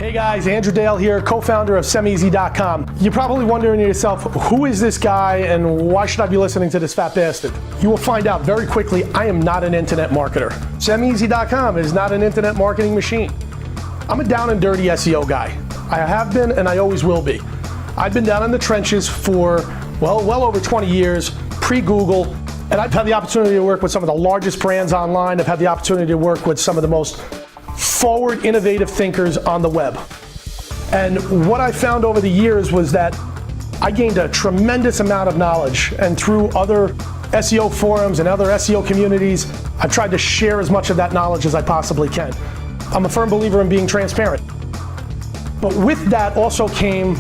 Hey guys, Andrew Dale here, co-founder of SEMeasy.com. You're probably wondering to yourself, who is this guy and why should I be listening to this fat bastard? You will find out very quickly I am not an internet marketer. SEMeasy.com is not an internet marketing machine. I'm a down and dirty SEO guy. I have been and I always will be. I've been down in the trenches for, well over 20 years, pre-Google, and I've had the opportunity to work with some of the largest brands online. I've had the opportunity to work with some of the most forward, innovative thinkers on the web. And what I found over the years was that I gained a tremendous amount of knowledge, and through other SEO forums and other SEO communities, I've tried to share as much of that knowledge as I possibly can. I'm a firm believer in being transparent. But with that also came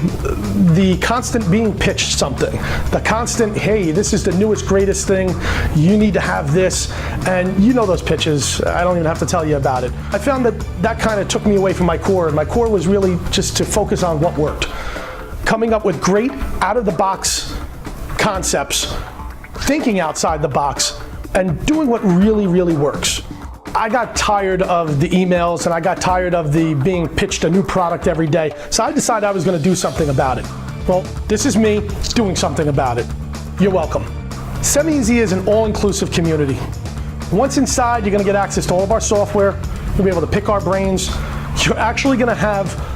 the constant being pitched something. The constant, hey, this is the newest, greatest thing, you need to have this, and you know those pitches, I don't even have to tell you about it. I found that that kind of took me away from my core, and my core was really just to focus on what worked. Coming up with great, out-of-the-box concepts, thinking outside the box, and doing what really, really works. I got tired of the emails and I got tired of the being pitched a new product every day. So I decided I was going to do something about it. Well, this is me doing something about it. You're welcome. SEMeasy is an all-inclusive community. Once inside, you're going to get access to all of our software. You'll be able to pick our brains. You're actually going to have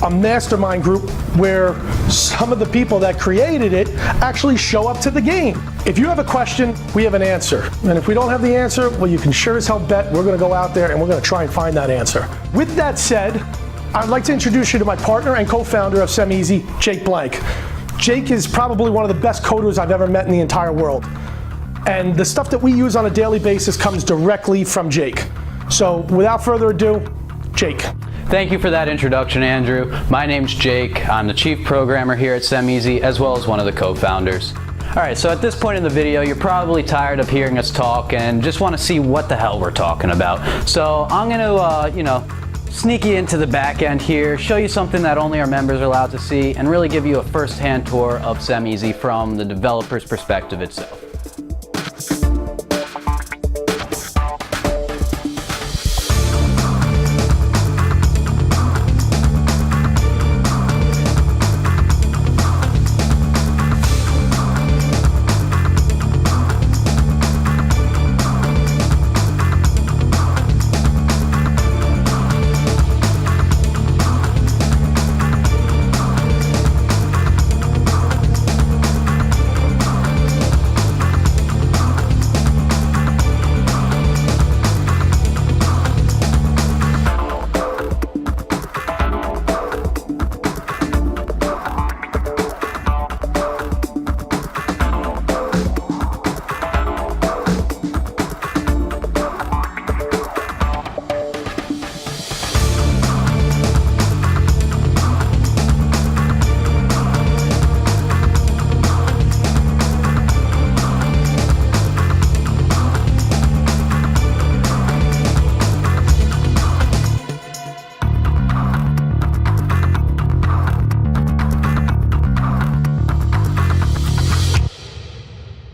a mastermind group where some of the people that created it actually show up to the game. If you have a question, we have an answer. And if we don't have the answer, well, you can sure as hell bet we're going to go out there and we're going to try and find that answer. With that said, I'd like to introduce you to my partner and co-founder of SEMeasy, Jake Blank. Jake is probably one of the best coders I've ever met in the entire world. And the stuff that we use on a daily basis comes directly from Jake. So without further ado, Jake. Thank you for that introduction, Andrew. My name's Jake. I'm the chief programmer here at SEMeasy, as well as one of the co-founders. All right, so at this point in the video, you're probably tired of hearing us talk and just want to see what the hell we're talking about. So I'm going to, sneak you into the back end here, show you something that only our members are allowed to see, and really give you a first-hand tour of SEMeasy from the developer's perspective itself.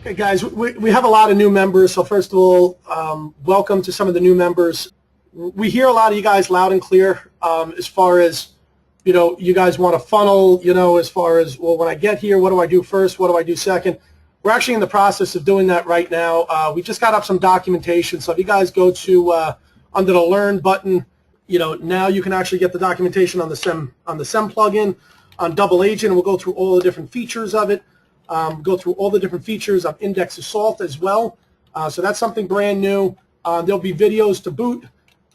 Hey guys, we have a lot of new members, so first of all, welcome to some of the new members. We hear a lot of you guys loud and clear as far as, you guys want a funnel, as far as, well, when I get here, what do I do first, what do I do second? We're actually in the process of doing that right now. We just got up some documentation, so if you guys go to under the Learn button, now you can actually get the documentation on the SEM plugin, on Double Agent, and we'll go through all the different features of it. Go through all the different features of Index Assault as well. So that's something brand new. There'll be videos to boot.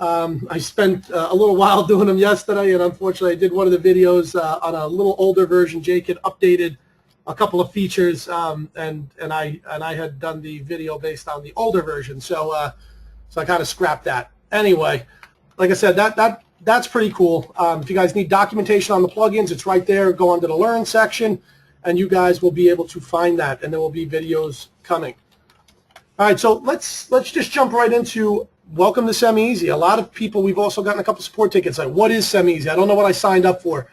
I spent a little while doing them yesterday, and unfortunately I did one of the videos on a little older version. Jake had updated a couple of features, and I had done the video based on the older version. So I kind of scrapped that. Anyway, like I said, that's pretty cool. If you guys need documentation on the plugins, it's right there. Go under the Learn section, and you guys will be able to find that, and there will be videos coming. All right, so let's just jump right into welcome to SEMeasy. A lot of people, we've also gotten a couple support tickets like, what is SEMeasy? I don't know what I signed up for,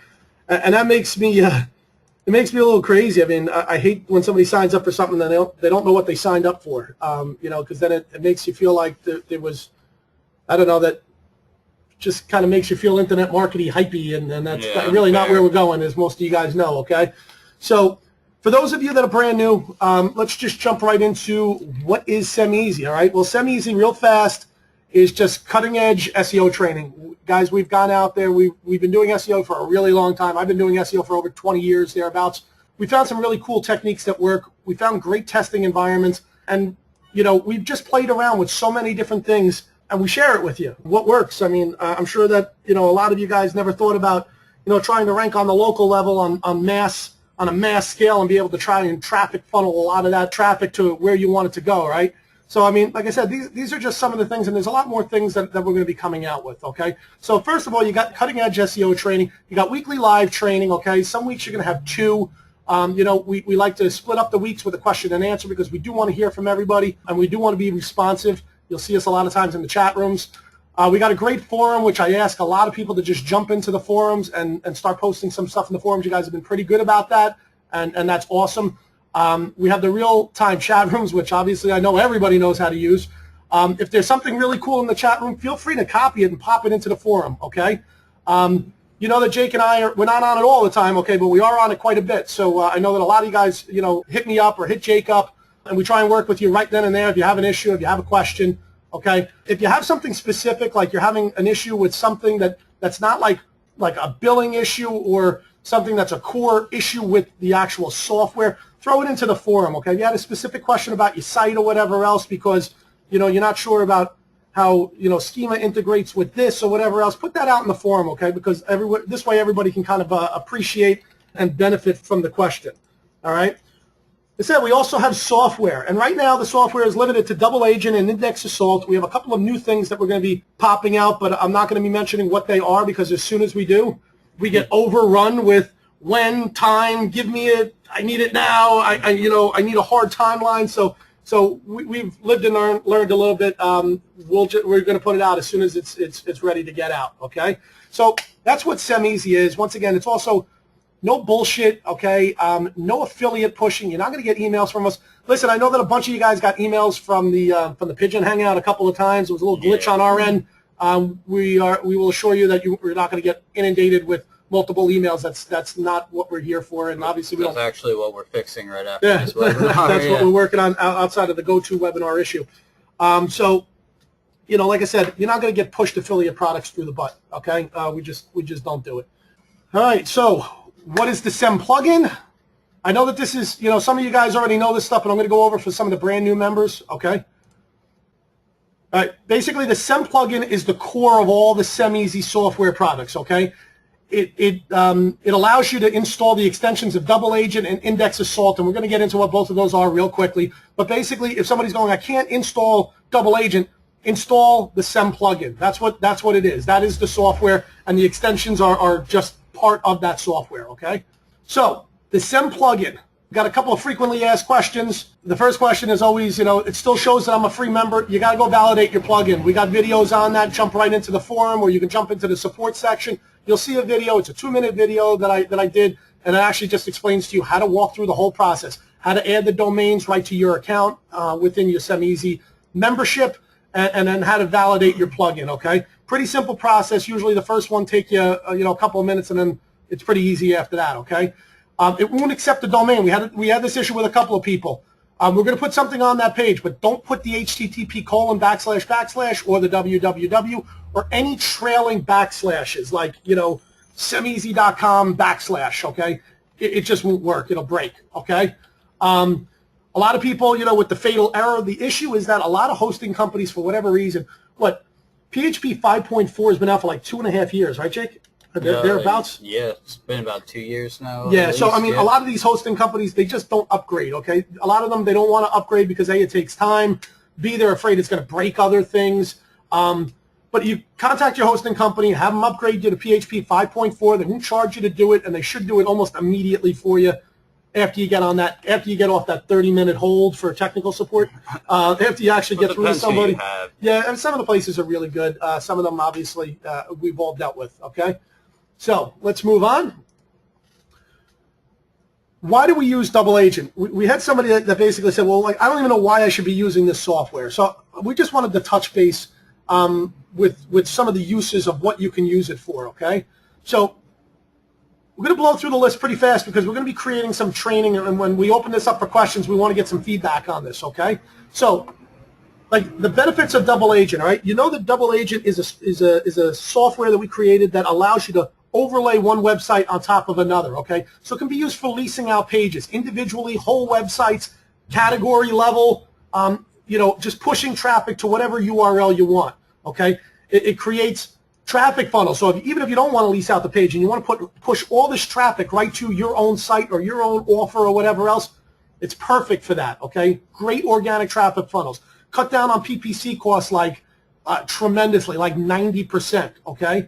and that makes me it makes me a little crazy. I mean, I hate when somebody signs up for something and they don't know what they signed up for, because then it makes you feel like there was, I don't know, that just kind of makes you feel internet marketing hypey, and that's really not where we're going, as most of you guys know, okay? So for those of you that are brand new, let's just jump right into what is SEMeasy, all right? Well, SEMeasy, real fast, is just cutting-edge SEO training. Guys, we've gone out there. We've been doing SEO for a really long time. I've been doing SEO for over 20 years, thereabouts. We found some really cool techniques that work. We found great testing environments, and we've just played around with so many different things, and we share it with you. What works? I mean, I'm sure that a lot of you guys never thought about trying to rank on the local level on a mass scale and be able to try and traffic funnel a lot of that traffic to where you want it to go, right? So I mean, like I said, these are just some of the things, and there's a lot more things that we're going to be coming out with, okay? So first of all, you got cutting edge SEO training. You got weekly live training, okay? Some weeks you're going to have 2. We like to split up the weeks with a question and answer because we do want to hear from everybody, and we do want to be responsive. You'll see us a lot of times in the chat rooms. We got a great forum, which I ask a lot of people to just jump into the forums and start posting some stuff in the forums. You guys have been pretty good about that, and that's awesome. We have the real-time chat rooms, which obviously I know everybody knows how to use. If there's something really cool in the chat room, feel free to copy it and pop it into the forum, okay? You know that Jake and we're not on it all the time, okay, but we are on it quite a bit. So I know that a lot of you guys, hit me up or hit Jake up, and we try and work with you right then and there if you have an issue, if you have a question, okay? If you have something specific, like you're having an issue with something that's not like a billing issue or something that's a core issue with the actual software, throw it into the forum, okay? If you had a specific question about your site or whatever else because, you're not sure about how schema integrates with this or whatever else, put that out in the forum, okay? Because this way everybody can kind of appreciate and benefit from the question, all right? I said we also have software, and right now the software is limited to double agent and index assault. We have a couple of new things that we're going to be popping out, but I'm not going to be mentioning what they are because as soon as we do, we get overrun with when, time, give me it, I need it now, I need a hard timeline. So we've lived and learned a little bit. We're going to put it out as soon as it's ready to get out, okay? So that's what SEMeasy is. Once again, it's also no bullshit, okay? No affiliate pushing. You're not going to get emails from us. Listen, I know that a bunch of you guys got emails from the Pigeon Hangout a couple of times. It was a little glitch on our end. We will assure you that we're not going to get inundated with multiple emails. That's not what we're here for, and obviously that's actually what we're fixing right after this webinar. That's what we're working on outside of the GoToWebinar issue. So, like I said, you're not going to get pushed affiliate products through the butt. Okay, we just don't do it. All right. So, what is the SEM plugin? I know that this is some of you guys already know this stuff, but I'm going to go over for some of the brand new members. Okay. All right. Basically, the SEM plugin is the core of all the SEMeasy software products. Okay. It allows you to install the extensions of Double Agent and Index Assault, and we're going to get into what both of those are real quickly. But basically, if somebody's going, I can't install Double Agent, install the SEM plugin. That's what it is. That is the software, and the extensions are just part of that software, okay? So the SEM plugin, got a couple of frequently asked questions. The first question is always, it still shows that I'm a free member. You got to go validate your plugin. We got videos on that. Jump right into the forum, or you can jump into the support section. You'll see a video. It's a 2-minute video that I did, and it actually just explains to you how to walk through the whole process, how to add the domains right to your account within your SEMeasy membership, and then how to validate your plugin, okay? Pretty simple process. Usually the first one take you, a couple of minutes, and then it's pretty easy after that, okay? It won't accept the domain. We had this issue with a couple of people. We're going to put something on that page, but don't put the HTTP : / or the www or any trailing backslashes like, SEMeasy.com /, okay? It just won't work. It'll break, okay? A lot of people, with the fatal error, the issue is that a lot of hosting companies, for whatever reason, PHP 5.4 has been out for like 2.5 years, right, Jake? Thereabouts? Yeah, it's been about 2 years now. Yeah, so I mean, a lot of these hosting companies, they just don't upgrade, okay? A lot of them, they don't want to upgrade because A, it takes time, B, they're afraid it's going to break other things. But you contact your hosting company, have them upgrade you to PHP 5.4. They won't charge you to do it, and they should do it almost immediately for you after you get off that 30-minute hold for technical support. After you actually get through to somebody. Yeah, and some of the places are really good. Some of them, obviously, we've all dealt with, okay? So let's move on. Why do we use Double Agent? We had somebody that basically said, well, I don't even know why I should be using this software. So we just wanted to touch base. with some of the uses of what you can use it for, okay? So we're going to blow through the list pretty fast because we're going to be creating some training, and when we open this up for questions, we want to get some feedback on this, okay? So, like the benefits of Double Agent, all right? You know that Double Agent is a software that we created that allows you to overlay one website on top of another, okay? So it can be used for leasing out pages, individually, whole websites, category level, you know, just pushing traffic to whatever URL you want, okay? It creates traffic funnels. So even if you don't want to lease out the page and you want to push all this traffic right to your own site or your own offer or whatever else, it's perfect for that, okay? Great organic traffic funnels. Cut down on PPC costs like tremendously, like 90%, okay?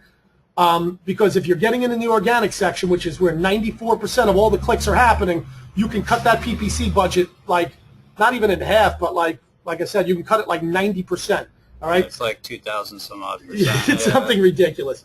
Because if you're getting into the organic section, which is where 94% of all the clicks are happening, you can cut that PPC budget like not even in half, but like I said, you can cut it like 90%. All right, it's like 2,000 some odd %. It's something ridiculous.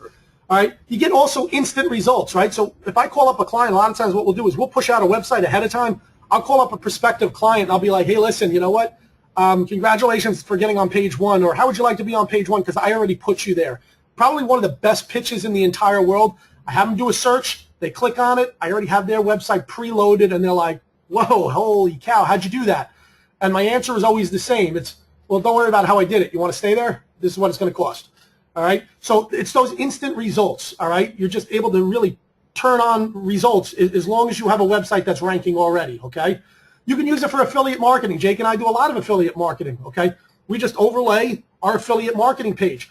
All right, you get also instant results, right? So if I call up a client, a lot of times what we'll do is we'll push out a website ahead of time. I'll call up a prospective client and I'll be like, hey, listen, you know what? Congratulations for getting on page 1, or how would you like to be on page 1? Because I already put you there. Probably one of the best pitches in the entire world. I have them do a search. They click on it. I already have their website preloaded, and they're like, whoa, holy cow, how'd you do that? And my answer is always the same. It's, well, don't worry about how I did it. You want to stay there? This is what it's going to cost. All right? So it's those instant results, all right? You're just able to really turn on results as long as you have a website that's ranking already, okay? You can use it for affiliate marketing. Jake and I do a lot of affiliate marketing, okay? We just overlay our affiliate marketing page.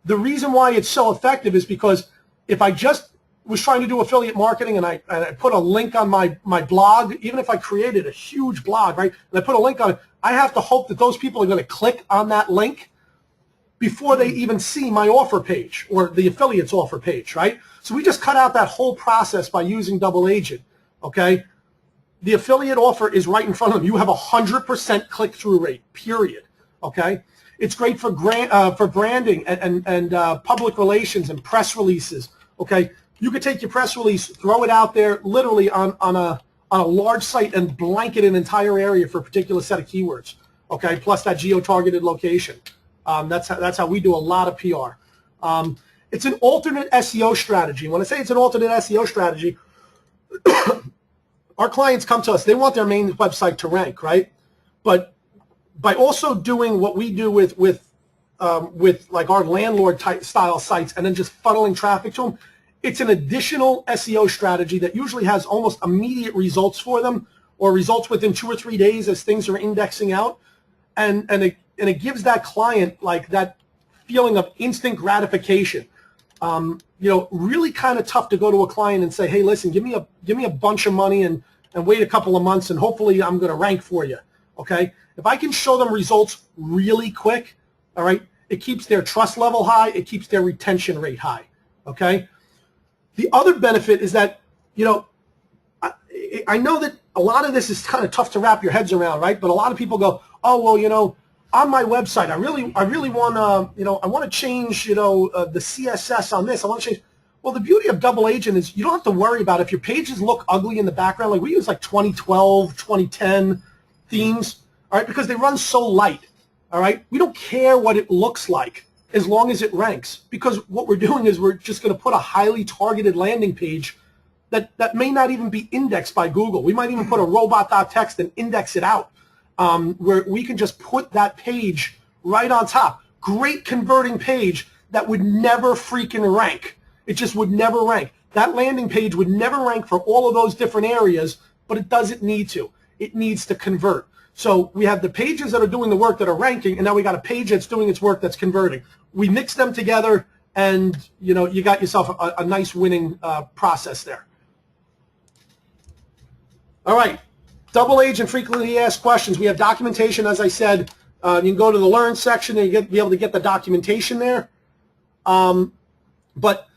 The reason why it's so effective is because if I just was trying to do affiliate marketing and I put a link on my blog, even if I created a huge blog, right, and I put a link on it, I have to hope that those people are going to click on that link before they even see my offer page or the affiliate's offer page, right? So we just cut out that whole process by using Double Agent, okay? The affiliate offer is right in front of them. You have 100% click-through rate, period, okay? It's great for branding and public relations and press releases, okay? You could take your press release, throw it out there literally on a large site and blanket an entire area for a particular set of keywords, okay, plus that geo-targeted location. That's how we do a lot of PR. It's an alternate SEO strategy. When I say it's an alternate SEO strategy, our clients come to us. They want their main website to rank, right? But by also doing what we do with like our landlord type style sites and then just funneling traffic to them, it's an additional SEO strategy that usually has almost immediate results for them, or results within 2 or 3 days as things are indexing out, and it gives that client like that feeling of instant gratification. You know, really kind of tough to go to a client and say, hey, listen, give me a bunch of money and wait a couple of months and hopefully I'm going to rank for you. Okay, if I can show them results really quick, all right, it keeps their trust level high, it keeps their retention rate high. Okay. The other benefit is that, you know, I know that a lot of this is kind of tough to wrap your heads around, right? But a lot of people go, oh, well, you know, on my website, I really want to, you know, I want to change, you know, the CSS on this. I want to change. Well, the beauty of Double Agent is you don't have to worry about if your pages look ugly in the background. Like we use like 2012, 2010 themes, all right, because they run so light, all right? We don't care what it looks like as long as it ranks, because what we're doing is we're just going to put a highly targeted landing page that may not even be indexed by Google. We might even put a robot.txt and index it out, where we can just put that page right on top. Great converting page that would never freaking rank. It just would never rank. That landing page would never rank for all of those different areas, but it doesn't need to. It needs to convert. So we have the pages that are doing the work that are ranking, and now we got a page that's doing its work that's converting. We mix them together, and you know, you got yourself a nice winning process there. All right, Double Agent frequently asked questions. We have documentation, as I said. You can go to the Learn section and be able to get the documentation there. But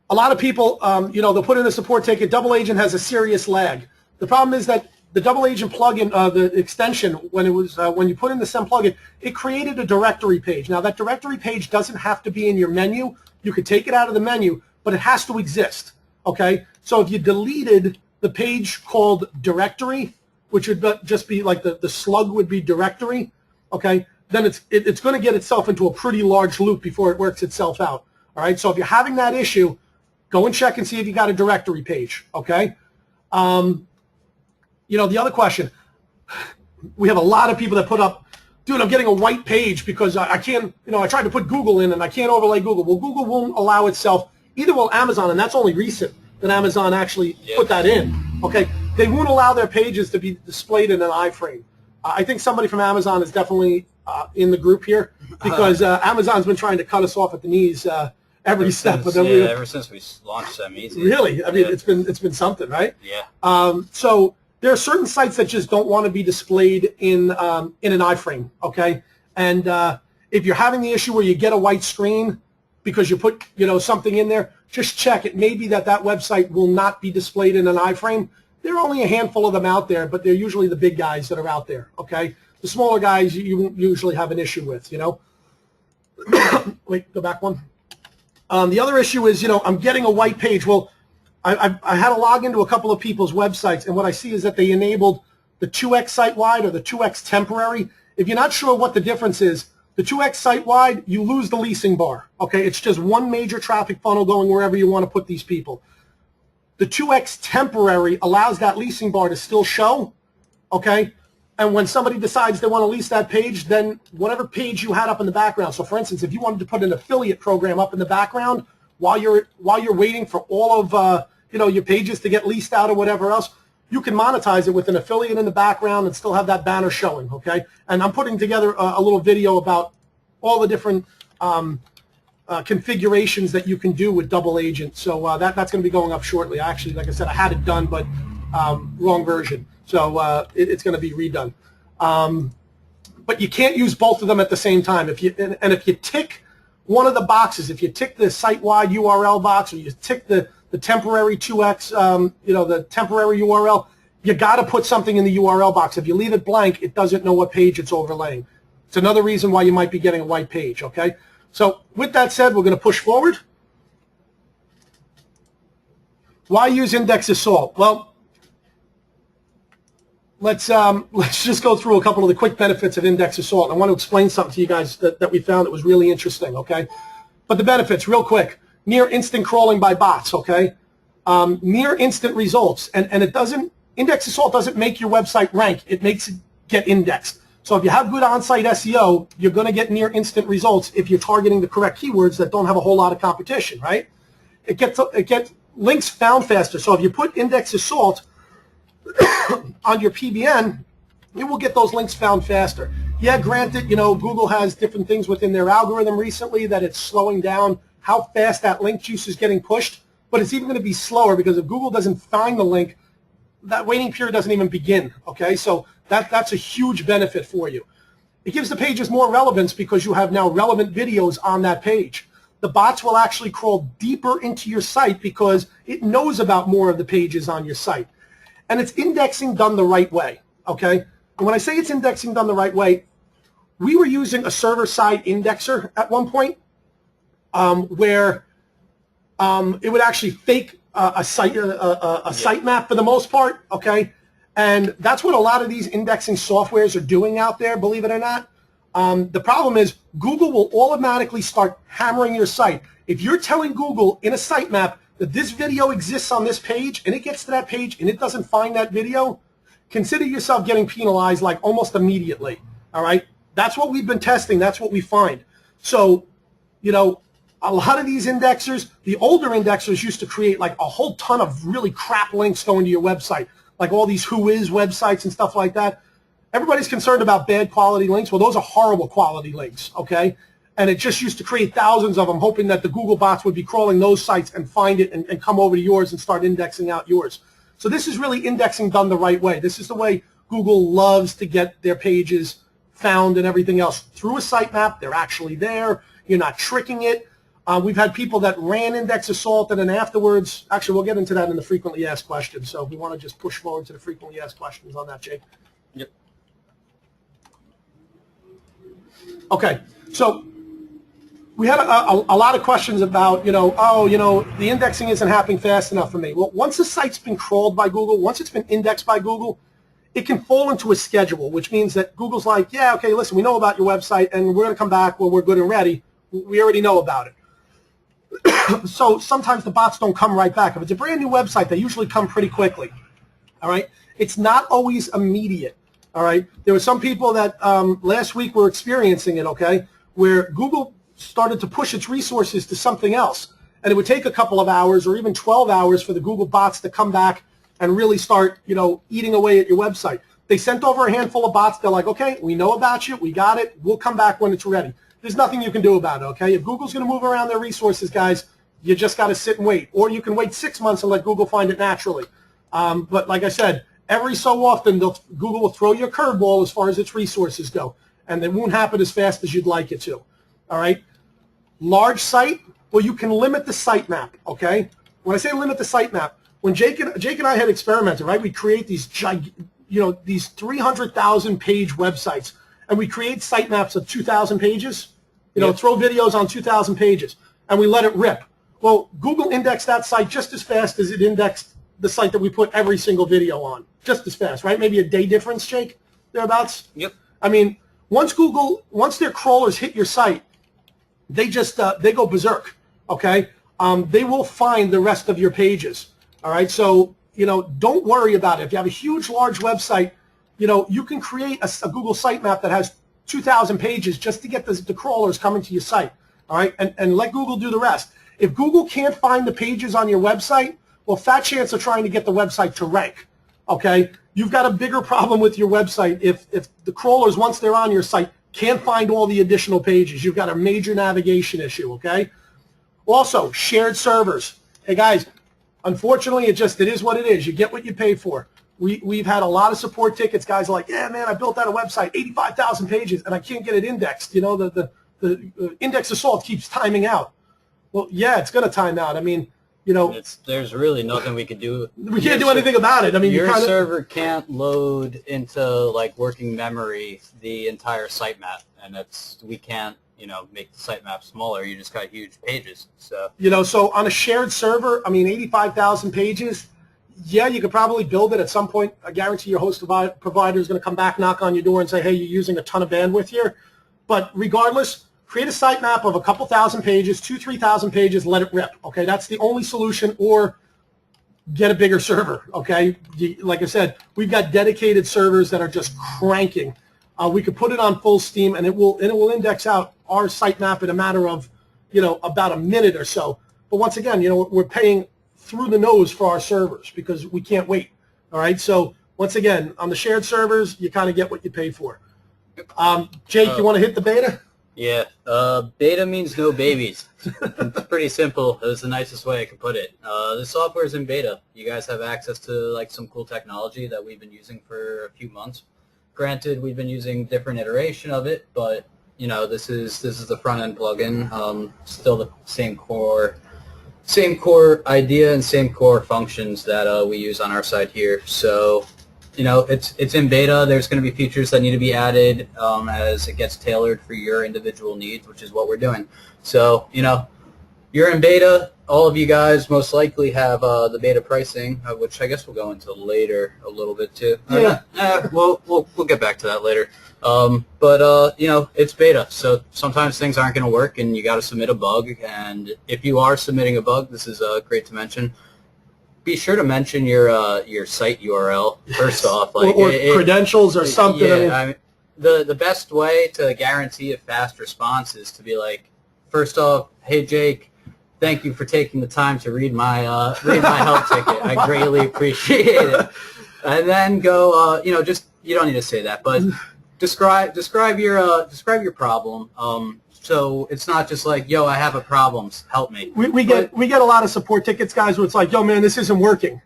a lot of people, you know, they'll put in a support ticket. Double Agent has a serious lag. The problem is that the Double Agent plugin, the extension, when you put in the SEM plugin, it created a directory page. Now, that directory page doesn't have to be in your menu. You could take it out of the menu, but it has to exist, okay? So if you deleted the page called directory, which would just be like the slug would be directory, okay? then it's going to get itself into a pretty large loop before it works itself out. All right, so if you're having that issue, go and check and see if you got a directory page, okay? You know, the other question, we have a lot of people that put up, dude, I'm getting a white page because I can't, you know, I tried to put Google in and I can't overlay Google. Well, Google won't allow itself, either will Amazon, and that's only recent that Amazon actually put that in, okay? They won't allow their pages to be displayed in an iframe. I think somebody from Amazon is definitely in the group here because Amazon's been trying to cut us off at the knees every step. Ever since we launched SEMeasy. Really? I mean, it's been something, right? Yeah. So there are certain sites that just don't want to be displayed in an iframe, okay? And if you're having the issue where you get a white screen because you put, you know, something in there, just check. It may be that website will not be displayed in an iframe. There are only a handful of them out there, but they're usually the big guys that are out there, okay? The smaller guys you won't usually have an issue with, you know? Wait, go back one. The other issue is, you know, I'm getting a white page. Well, I had to log into a couple of people's websites, and what I see is that they enabled the 2x site-wide or the 2x temporary. If you're not sure what the difference is, the 2x site-wide, you lose the leasing bar, okay? It's just one major traffic funnel going wherever you want to put these people. The 2x temporary allows that leasing bar to still show, okay? And when somebody decides they want to lease that page, then whatever page you had up in the background. So, for instance, if you wanted to put an affiliate program up in the background while you're waiting for all of you know, your pages to get leased out or whatever else, you can monetize it with an affiliate in the background and still have that banner showing, okay? And I'm putting together a little video about all the different configurations that you can do with double agent. So that's going to be going up shortly. Actually, like I said, I had it done, but wrong version. So it's going to be redone. But you can't use both of them at the same time. If you tick one of the boxes, if you tick the site-wide URL box or you tick the temporary 2x, you know, the temporary URL, you got to put something in the URL box. If you leave it blank, it doesn't know what page it's overlaying. It's another reason why you might be getting a white page, okay? So with that said, we're going to push forward. Why use index assault? Well, let's just go through a couple of the quick benefits of index assault. I want to explain something to you guys that we found that was really interesting, okay? But the benefits, real quick. Near instant crawling by bots, okay? Near instant results. And it doesn't, index assault doesn't make your website rank. It makes it get indexed. So if you have good on-site SEO, you're going to get near instant results if you're targeting the correct keywords that don't have a whole lot of competition, right? It gets links found faster. So if you put index assault on your PBN, you will get those links found faster. Yeah, granted, you know, Google has different things within their algorithm recently that it's slowing down how fast that link juice is getting pushed, but it's even going to be slower because if Google doesn't find the link, that waiting period doesn't even begin, okay? So that's a huge benefit for you. It gives the pages more relevance because you have now relevant videos on that page. The bots will actually crawl deeper into your site because it knows about more of the pages on your site. And it's indexing done the right way, okay? And when I say it's indexing done the right way, we were using a server-side indexer at one point where it would actually fake a site map for the most part, okay? And that's what a lot of these indexing softwares are doing out there, believe it or not. The problem is Google will automatically start hammering your site. If you're telling Google in a sitemap that this video exists on this page and it gets to that page and it doesn't find that video, consider yourself getting penalized like almost immediately, all right? That's what we've been testing. That's what we find. So, you know, a lot of these indexers, the older indexers used to create like a whole ton of really crap links going to your website, like all these whois websites and stuff like that. Everybody's concerned about bad quality links. Well, those are horrible quality links, okay? And it just used to create thousands of them, hoping that the Google bots would be crawling those sites and find it and come over to yours and start indexing out yours. So this is really indexing done the right way. This is the way Google loves to get their pages found and everything else. Through a sitemap, they're actually there. You're not tricking it. We've had people that ran index assault and then afterwards, actually we'll get into that in the frequently asked questions. So we want to just push forward to the frequently asked questions on that, Jake. Yep. Okay, so we had a lot of questions about, you know, oh, you know, the indexing isn't happening fast enough for me. Well, once the site's been crawled by Google, once it's been indexed by Google, it can fall into a schedule, which means that Google's like, yeah, okay, listen, we know about your website, and we're going to come back when we're good and ready. We already know about it. So sometimes the bots don't come right back. If it's a brand new website, they usually come pretty quickly. All right? It's not always immediate. All right? There were some people that last week were experiencing it, okay, where Google started to push its resources to something else. And it would take a couple of hours or even 12 hours for the Google bots to come back and really start, eating away at your website. They sent over a handful of bots. They're like, okay, we know about you. We got it. We'll come back when it's ready. There's nothing you can do about it, okay? If Google's going to move around their resources, guys, you just got to sit and wait. Or you can wait 6 months and let Google find it naturally. But like I said, every so often, Google will throw you a curveball as far as its resources go. And it won't happen as fast as you'd like it to, all right? Large site, well, you can limit the sitemap, okay? When I say limit the sitemap, when Jake and I had experimented, right, we create these these 300,000 page websites, and we create sitemaps of 2,000 pages, throw videos on 2,000 pages, and we let it rip. Well, Google indexed that site just as fast as it indexed the site that we put every single video on, just as fast, right? Maybe a day difference, Jake, thereabouts? Yep. I mean, once their crawlers hit your site, they just, they go berserk, okay? They will find the rest of your pages. All right, so, don't worry about it. If you have a huge, large website, you can create a Google sitemap that has 2,000 pages just to get the crawlers coming to your site, all right, and let Google do the rest. If Google can't find the pages on your website, well, fat chance of trying to get the website to rank, okay? You've got a bigger problem with your website if the crawlers, once they're on your site, can't find all the additional pages. You've got a major navigation issue, okay? Also, shared servers. Hey, guys, unfortunately, it is what it is. You get what you pay for. We've had a lot of support tickets. Guys are like, yeah, man, I built out a website, 85,000 pages, and I can't get it indexed. The index assault keeps timing out. Well, yeah, it's going to time out. I mean, there's really nothing we could do. We can't do anything about it. I mean, your server can't load into working memory the entire sitemap, and we can't make the sitemap smaller. You just got huge pages. So so on a shared server, I mean, 85,000 pages. Yeah, you could probably build it at some point. I guarantee your host provider is going to come back, knock on your door, and say, hey, you're using a ton of bandwidth here. But regardless, create a sitemap of a couple thousand pages, 2,000 to 3,000 pages, let it rip. Okay, that's the only solution. Or get a bigger server. Okay, like I said, we've got dedicated servers that are just cranking. We could put it on full steam, and it will index out our sitemap in a matter of about a minute or so. But once again, we're paying through the nose for our servers because we can't wait. All right, so once again, on the shared servers, you kind of get what you pay for. Jake, you want to hit the beta? Yeah, beta means no babies. It's pretty simple. That's the nicest way I could put it. The software is in beta. You guys have access to some cool technology that we've been using for a few months. Granted, we've been using different iteration of it, but this is the front end plugin. Still the same core idea and same core functions that we use on our side here. So it's in beta. There's going to be features that need to be added as it gets tailored for your individual needs, which is what we're doing. So you're in beta. All of you guys most likely have the beta pricing, which I guess we'll go into later a little bit too. Yeah. We'll get back to that later. But it's beta, so sometimes things aren't going to work, and you got to submit a bug. And if you are submitting a bug, this is great to mention. Be sure to mention your site URL first off, or credentials or something. Yeah, I mean, the best way to guarantee a fast response is to be like, first off, hey Jake, thank you for taking the time to read my help ticket. I greatly appreciate it. And then go, you don't need to say that, but describe your problem. So it's not just like, yo, I have a problem, help me. We get a lot of support tickets, guys, where it's like, yo, man, this isn't working.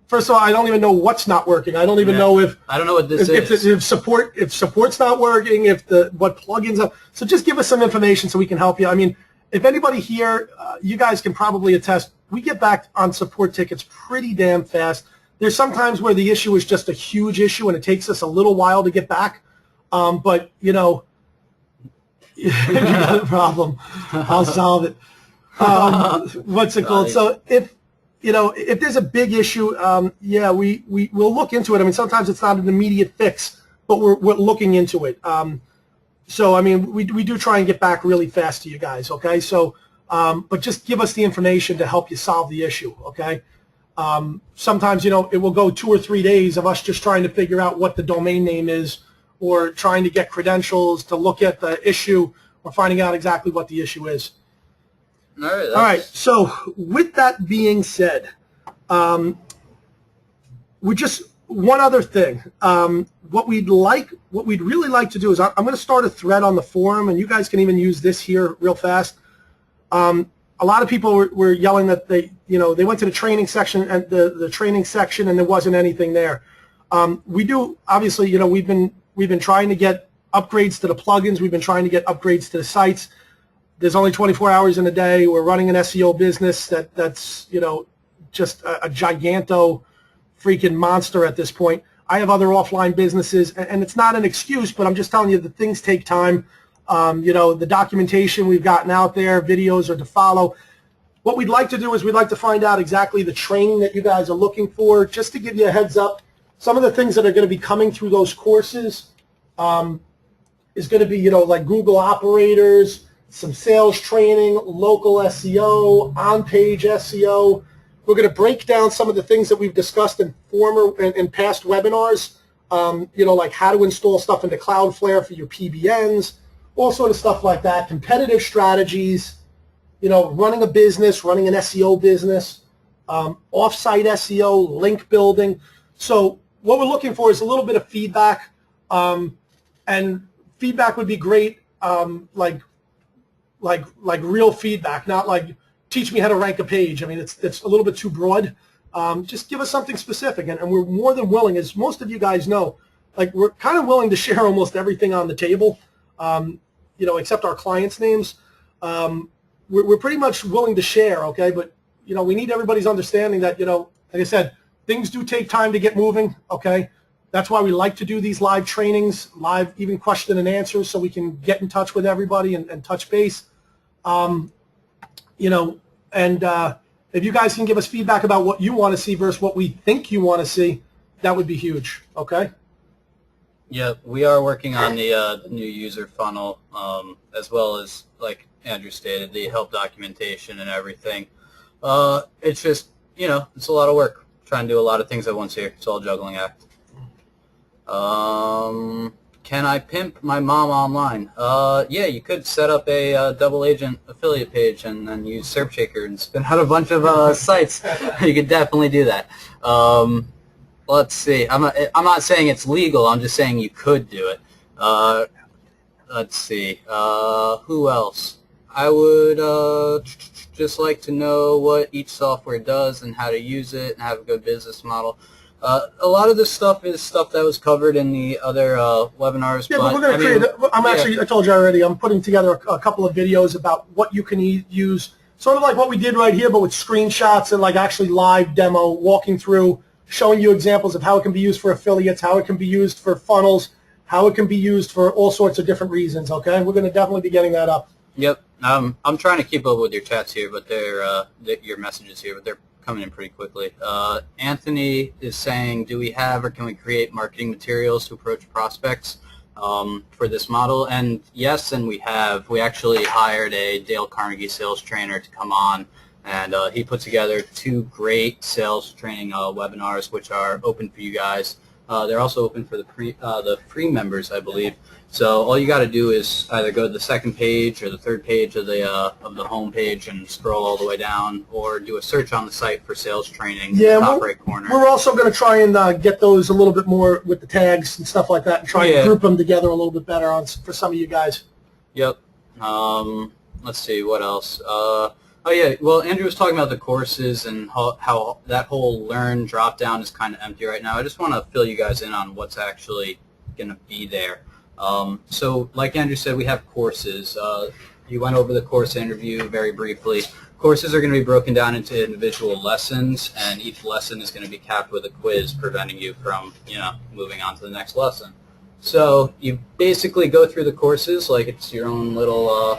First of all, I don't even know what's not working. I don't even know if I don't know what this is. If support's not working, what plugins are. So just give us some information so we can help you. I mean, if anybody here, you guys can probably attest, we get back on support tickets pretty damn fast. There's sometimes where the issue is just a huge issue and it takes us a little while to get back. But you got a problem, I'll solve it. What's it called? So if you know, if there's a big issue, yeah, we'll look into it. I mean, sometimes it's not an immediate fix, but we're looking into it. So, I mean, we do try and get back really fast to you guys, okay? So, but just give us the information to help you solve the issue, okay? Sometimes, you know, it will go 2 or 3 days of us just trying to figure out what the domain name is or trying to get credentials to look at the issue or finding out exactly what the issue is. All right. All right, so with that being said, we just, one other thing. What we'd really like to do is I'm going to start a thread on the forum, and you guys can even use this here real fast. A lot of people were yelling that they went to the training section and the training section and there wasn't anything there. We do, obviously, you know, we've been trying to get upgrades to the plugins. We've been trying to get upgrades to the sites. There's only 24 hours in a day. We're running an SEO business that's, you know, just a giganto freaking monster at this point. I have other offline businesses, and it's not an excuse, but I'm just telling you that things take time. You know, the documentation we've gotten out there, videos are to follow. What we'd like to do is we'd like to find out exactly the training that you guys are looking for, just to give you a heads up. Some of the things that are going to be coming through those courses is going to be, you know, like Google operators, some sales training, local SEO, on-page SEO. We're going to break down some of the things that we've discussed in past webinars, you know, like how to install stuff into Cloudflare for your PBNs, all sort of stuff like that, competitive strategies, you know, running a business, running an SEO business, off-site SEO, link building. So what we're looking for is a little bit of feedback, and feedback would be great, like real feedback, not like teach me how to rank a page. I mean, it's a little bit too broad. Just give us something specific, and we're more than willing, as most of you guys know, like we're kind of willing to share almost everything on the table, you know, except our clients' names. We're pretty much willing to share, okay? But, you know, we need everybody's understanding that, you know, like I said, things do take time to get moving, okay? That's why we like to do these live trainings, live even question and answers, so we can get in touch with everybody and touch base. You know, and if you guys can give us feedback about what you want to see versus what we think you want to see, that would be huge, okay? Yeah, we are working on the new user funnel, as well as, like Andrew stated, the help documentation and everything. It's just, you know, it's a lot of work. Trying to do a lot of things at once here. It's all a juggling act. Can I pimp my mom online? Yeah, you could set up a double agent affiliate page and then use SERPshaker and spin out a bunch of sites. You could definitely do that. Let's see. I'm not saying it's legal. I'm just saying you could do it. Let's see. Who else? I would just like to know what each software does and how to use it and have a good business model. A lot of this stuff is stuff that was covered in the other webinars. Yeah, but we're going to create, I told you already, I'm putting together a couple of videos about what you can use, sort of like what we did right here, but with screenshots and like actually live demo, walking through, showing you examples of how it can be used for affiliates, how it can be used for funnels, how it can be used for all sorts of different reasons, okay? We're going to definitely be getting that up. Yep. I'm trying to keep up with your chats here, but your messages here, but they're coming in pretty quickly. Anthony is saying, do we have or can we create marketing materials to approach prospects for this model? And yes, and we have. We actually hired a Dale Carnegie sales trainer to come on, and he put together 2 great sales training webinars, which are open for you guys. They're also open for the free members, I believe. So all you got to do is either go to the second page or the third page of the home page and scroll all the way down, or do a search on the site for sales training. Yeah, in the top right corner. We're also going to try and get those a little bit more with the tags and stuff like that, and try and group them together a little bit better for some of you guys. Yep. Let's see what else. Oh yeah. Well, Andrew was talking about the courses and how that whole learn drop down is kind of empty right now. I just want to fill you guys in on what's actually going to be there. So like Andrew said, we have courses. You went over the course interview very briefly. Courses are going to be broken down into individual lessons, and each lesson is going to be capped with a quiz, preventing you from, you know, moving on to the next lesson. So you basically go through the courses like it's your own little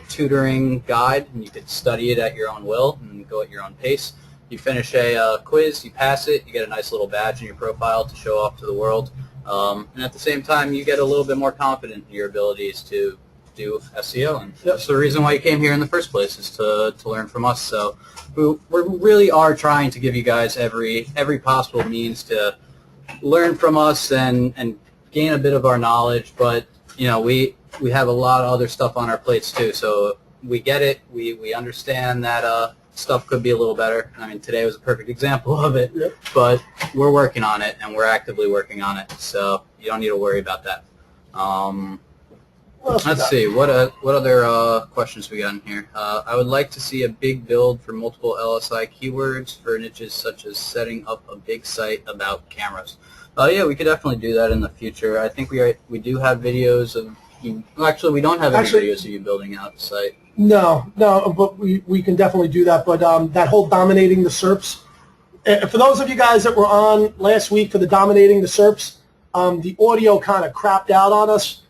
tutoring guide, and you could study it at your own will and go at your own pace. You finish a quiz, you pass it, you get a nice little badge in your profile to show off to the world, and at the same time you get a little bit more confident in your abilities to do SEO, and that's the reason why you came here in the first place, is to learn from us. So we really are trying to give you guys every possible means to learn from us and gain a bit of our knowledge, but you know, we have a lot of other stuff on our plates too, so we get it. We understand that stuff could be a little better. I mean, today was a perfect example of it, but we're working on it, and we're actively working on it, so you don't need to worry about that. Let's see, what other questions we got in here? I would like to see a big build for multiple LSI keywords for niches such as setting up a big site about cameras. Yeah, we could definitely do that in the future. I think we do have videos of you. Well, actually, we don't have any videos of you building out the site. No, but we can definitely do that. But that whole dominating the SERPs, for those of you guys that were on last week for the dominating the SERPs, the audio kind of crapped out on us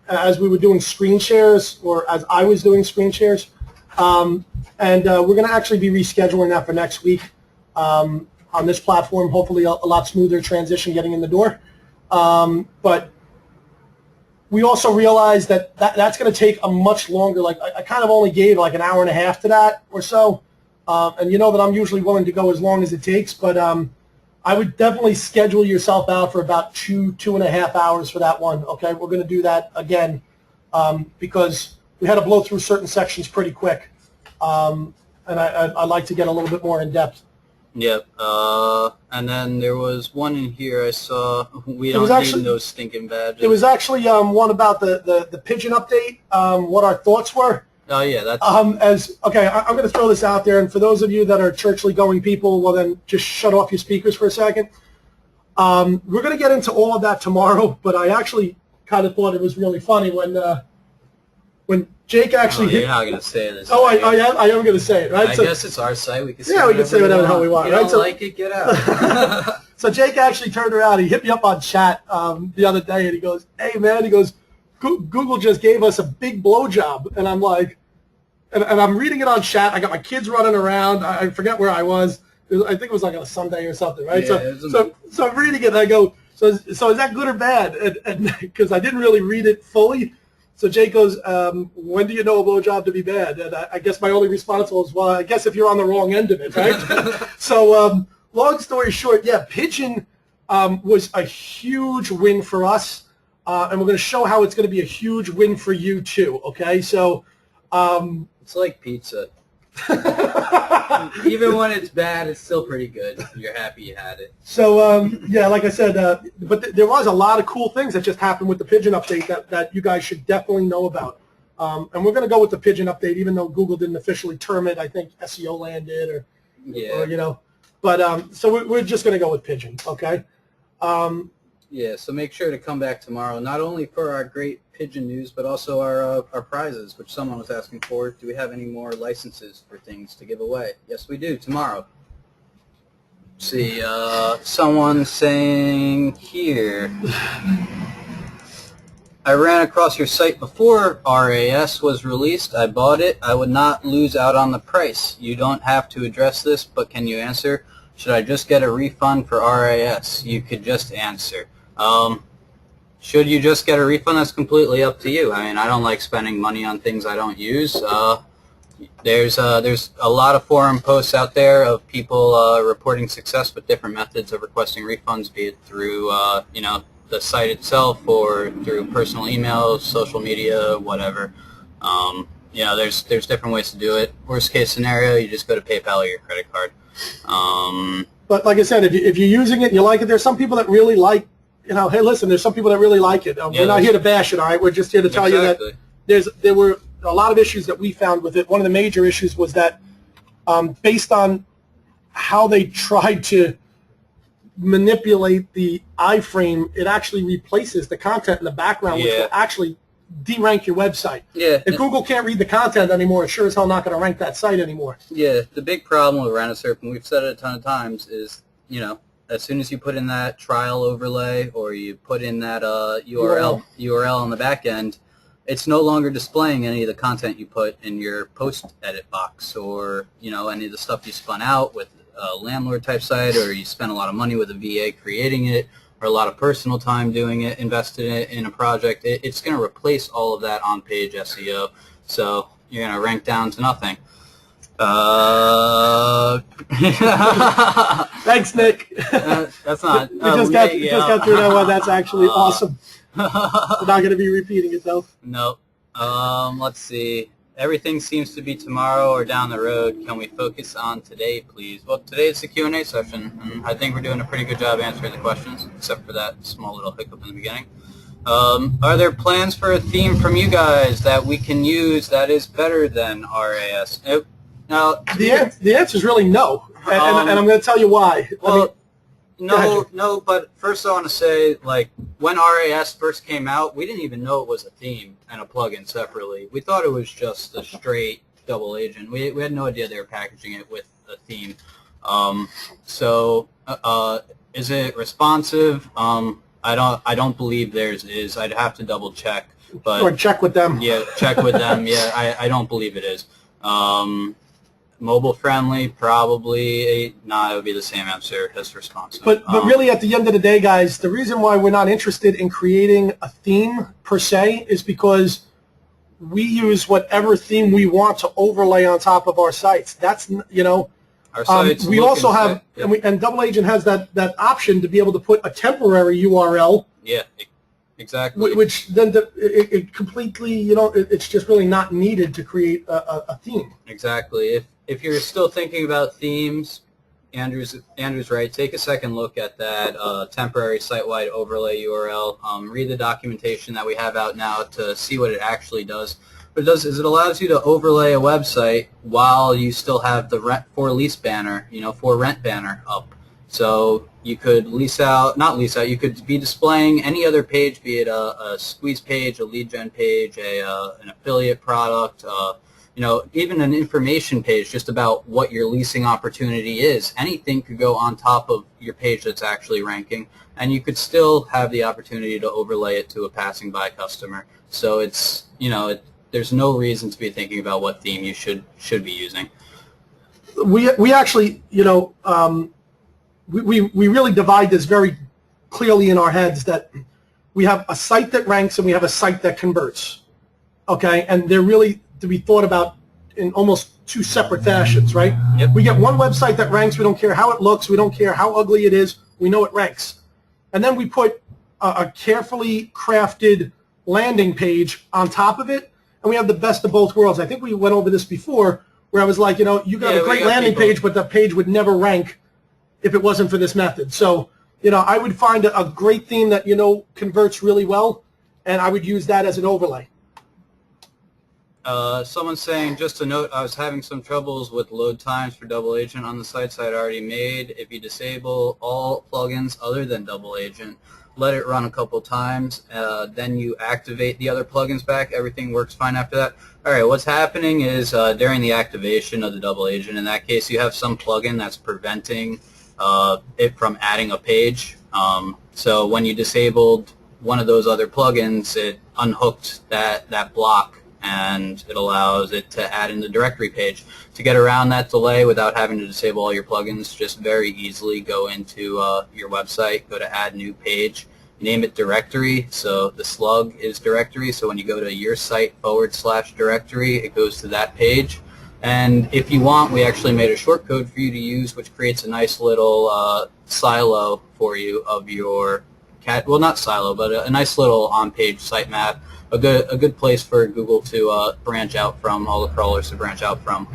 as we were doing screen shares, or as I was doing screen shares. And we're going to actually be rescheduling that for next week on this platform. Hopefully a lot smoother transition getting in the door. But we also realized that that's going to take a much longer, like I kind of only gave like an hour and a half to that or so. And you know that I'm usually willing to go as long as it takes, but I would definitely schedule yourself out for about 2.5 hours for that one. Okay, we're going to do that again because we had to blow through certain sections pretty quick, and I'd like to get a little bit more in depth. Yep. And then there was one in here I saw. We don't need those stinking badges. It was actually one about the pigeon update. What our thoughts were. Oh yeah, that's. I'm going to throw this out there, and for those of you that are churchly going people, well then just shut off your speakers for a second. We're going to get into all of that tomorrow, but I actually kind of thought it was really funny when Jake actually. You're not going to say this. Oh, I am going to say it, right? I guess it's our site. We can say we can say whatever the hell we want. You don't like it? Get out. So Jake actually turned around. He hit me up on chat the other day, and he goes, "Hey man," he goes, "Google just gave us a big blowjob," and I'm like. And I'm reading it on chat. I got my kids running around. I forget where I was. I think it was like on a Sunday or something, right? Yeah, so I'm reading it, and I go, so is that good or bad? And because I didn't really read it fully. So Jake goes, when do you know a blowjob to be bad? And I guess my only response was, well, I guess if you're on the wrong end of it, right? So long story short, yeah, Pigeon was a huge win for us. And we're going to show how it's going to be a huge win for you too, okay? So... it's like pizza. Even when it's bad, it's still pretty good. You're happy you had it. So, yeah, like I said, but there was a lot of cool things that just happened with the Pigeon update that you guys should definitely know about. And we're going to go with the Pigeon update, even though Google didn't officially term it. I think SEO Land did, or you know. But so we're just going to go with Pigeon, okay? Yeah, so make sure to come back tomorrow, not only for our great Pigeon news, but also our prizes, which someone was asking for. Do we have any more licenses for things to give away? Yes, we do, tomorrow. Let's see, someone saying here, I ran across your site before RAS was released. I bought it. I would not lose out on the price. You don't have to address this, but can you answer? Should I just get a refund for RAS? You could just answer. Should you just get a refund? That's completely up to you. I mean, I don't like spending money on things I don't use. There's a lot of forum posts out there of people reporting success with different methods of requesting refunds, be it through you know, the site itself or through personal emails, social media, whatever. You know, there's different ways to do it. Worst case scenario, you just go to PayPal or your credit card. But like I said, if you're using it and you like it, there's some people that really like, you know, hey, listen, there's some people that really like it. We're not here to bash it, all right? We're just here to tell you that there were a lot of issues that we found with it. One of the major issues was that based on how they tried to manipulate the iframe, it actually replaces the content in the background, which will actually de-rank your website. Yeah. If Google can't read the content anymore, it's sure as hell not going to rank that site anymore. Yeah, the big problem with RanaSerp, and we've said it a ton of times, is, you know, as soon as you put in that trial overlay or you put in that URL on the back end, it's no longer displaying any of the content you put in your post edit box, or, you know, any of the stuff you spun out with a landlord type site, or you spent a lot of money with a VA creating it, or a lot of personal time doing it, invested in it in a project, it's going to replace all of that on-page SEO. So you're going to rank down to nothing. Thanks, Nick. That's not. We just got through that one. That's actually awesome. We're not going to be repeating it, though. Nope. Let's see. Everything seems to be tomorrow or down the road. Can we focus on today, please? Well, today is the Q&A session, and I think we're doing a pretty good job answering the questions, except for that small little hiccup in the beginning. Are there plans for a theme from you guys that we can use that is better than RAS? Now, the answer is really no, and I'm going to tell you why. Well, no, but first I want to say, like, when RAS first came out, we didn't even know it was a theme and a plugin separately. We thought it was just a straight double agent. We had no idea they were packaging it with a theme. Is it responsive? I don't believe theirs is. I'd have to double check. But or check with them. Yeah, check with them. Yeah, I don't believe it is. Mobile friendly, probably. Nah, it would be the same answer as responsive. But really, at the end of the day, guys, the reason why we're not interested in creating a theme per se is because we use whatever theme we want to overlay on top of our sites. That's, you know, our sites we also have, and Double Agent has that option to be able to put a temporary URL. Yeah, exactly. Which then it completely, you know, it's just really not needed to create a theme. Exactly. If you're still thinking about themes, Andrew's right. Take a second look at that temporary site-wide overlay URL. Read the documentation that we have out now to see what it actually does. What it does is it allows you to overlay a website while you still have the for lease banner, for rent banner up. So you could you could be displaying any other page, be it a squeeze page, a lead gen page, an affiliate product, even an information page just about what your leasing opportunity is. Anything could go on top of your page that's actually ranking, and you could still have the opportunity to overlay it to a passing by customer. So it's, there's no reason to be thinking about what theme you should be using. We actually, we really divide this very clearly in our heads that we have a site that ranks and we have a site that converts. Okay, and they're really to be thought about in almost two separate fashions, right? Yep. We get one website that ranks. We don't care how it looks. We don't care how ugly it is. We know it ranks. And then we put a carefully crafted landing page on top of it, and we have the best of both worlds. I think we went over this before, where I was like, you got a great landing page, but the page would never rank if it wasn't for this method. So, I would find a great theme that, converts really well, and I would use that as an overlay. Someone's saying, just a note, I was having some troubles with load times for Double Agent on the sites I'd already made. If you disable all plugins other than Double Agent, let it run a couple times, then you activate the other plugins back, everything works fine after that. All right, what's happening is during the activation of the Double Agent, in that case, you have some plugin that's preventing it from adding a page. So when you disabled one of those other plugins, it unhooked that block, and it allows it to add in the directory page. To get around that delay without having to disable all your plugins, just very easily go into your website, go to add new page, name it directory, so the slug is directory, so when you go to your site /directory, it goes to that page. And if you want, we actually made a shortcode for you to use, which creates a nice little silo for you of your well, not silo, but a nice little on-page sitemap. A good place for Google to branch out from, all the crawlers to branch out from.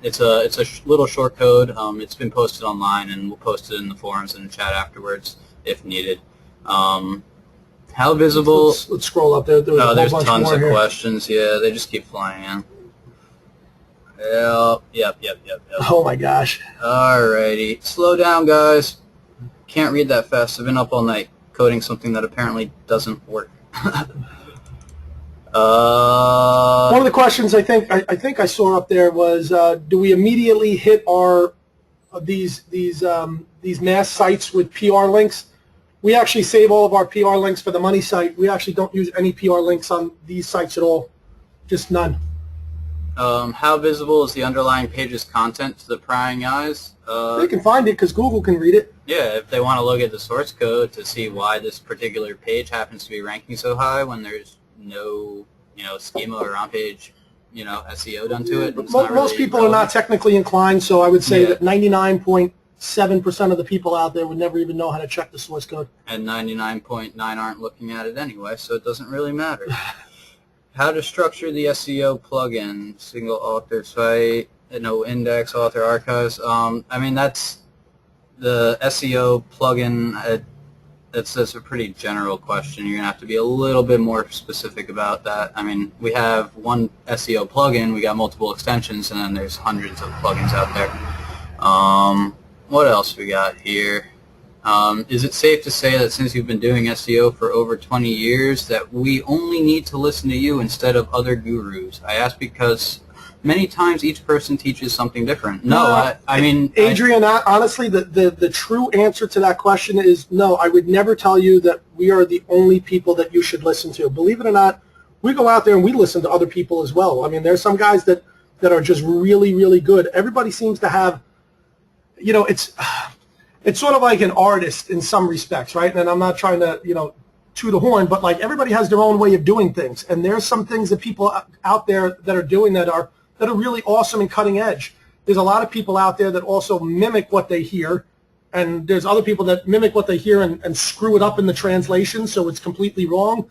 It's a little shortcode. It's been posted online, and we'll post it in the forums and the chat afterwards if needed. How visible? Let's scroll up there. There's tons of questions. Yeah, they just keep flying in. Yep. Oh my gosh. Alrighty, slow down, guys. Can't read that fast. I've been up all night coding something that apparently doesn't work. One of the questions I think I saw up there was, do we immediately hit our these mass sites with PR links? We actually save all of our PR links for the money site. We actually don't use any PR links on these sites at all, just none. How visible is the underlying page's content to the prying eyes? They can find it because Google can read it. Yeah, if they want to look at the source code to see why this particular page happens to be ranking so high when there's no, schema or on-page, SEO done to it. Most people are not technically inclined, so I would say that 99.7% of the people out there would never even know how to check the source code. And 99.9 aren't looking at it anyway, so it doesn't really matter. How to structure the SEO plugin, single author site, no index, author archives. I mean, that's the SEO plugin. That's a pretty general question. You're going to have to be a little bit more specific about that. I mean, we have one SEO plugin, we got multiple extensions, and then there's hundreds of plugins out there. What else we got here? Is it safe to say that since you've been doing SEO for over 20 years that we only need to listen to you instead of other gurus? I ask because many times each person teaches something different. No, I mean... Adrian, honestly, the true answer to that question is no. I would never tell you that we are the only people that you should listen to. Believe it or not, we go out there and we listen to other people as well. I mean, there's some guys that are just really, really good. Everybody seems to have, it's sort of like an artist in some respects, right? And I'm not trying to, toot a horn, but like everybody has their own way of doing things. And there's some things that people out there that are doing that are really awesome and cutting edge. There's a lot of people out there that also mimic what they hear, and there's other people that mimic what they hear and screw it up in the translation so it's completely wrong.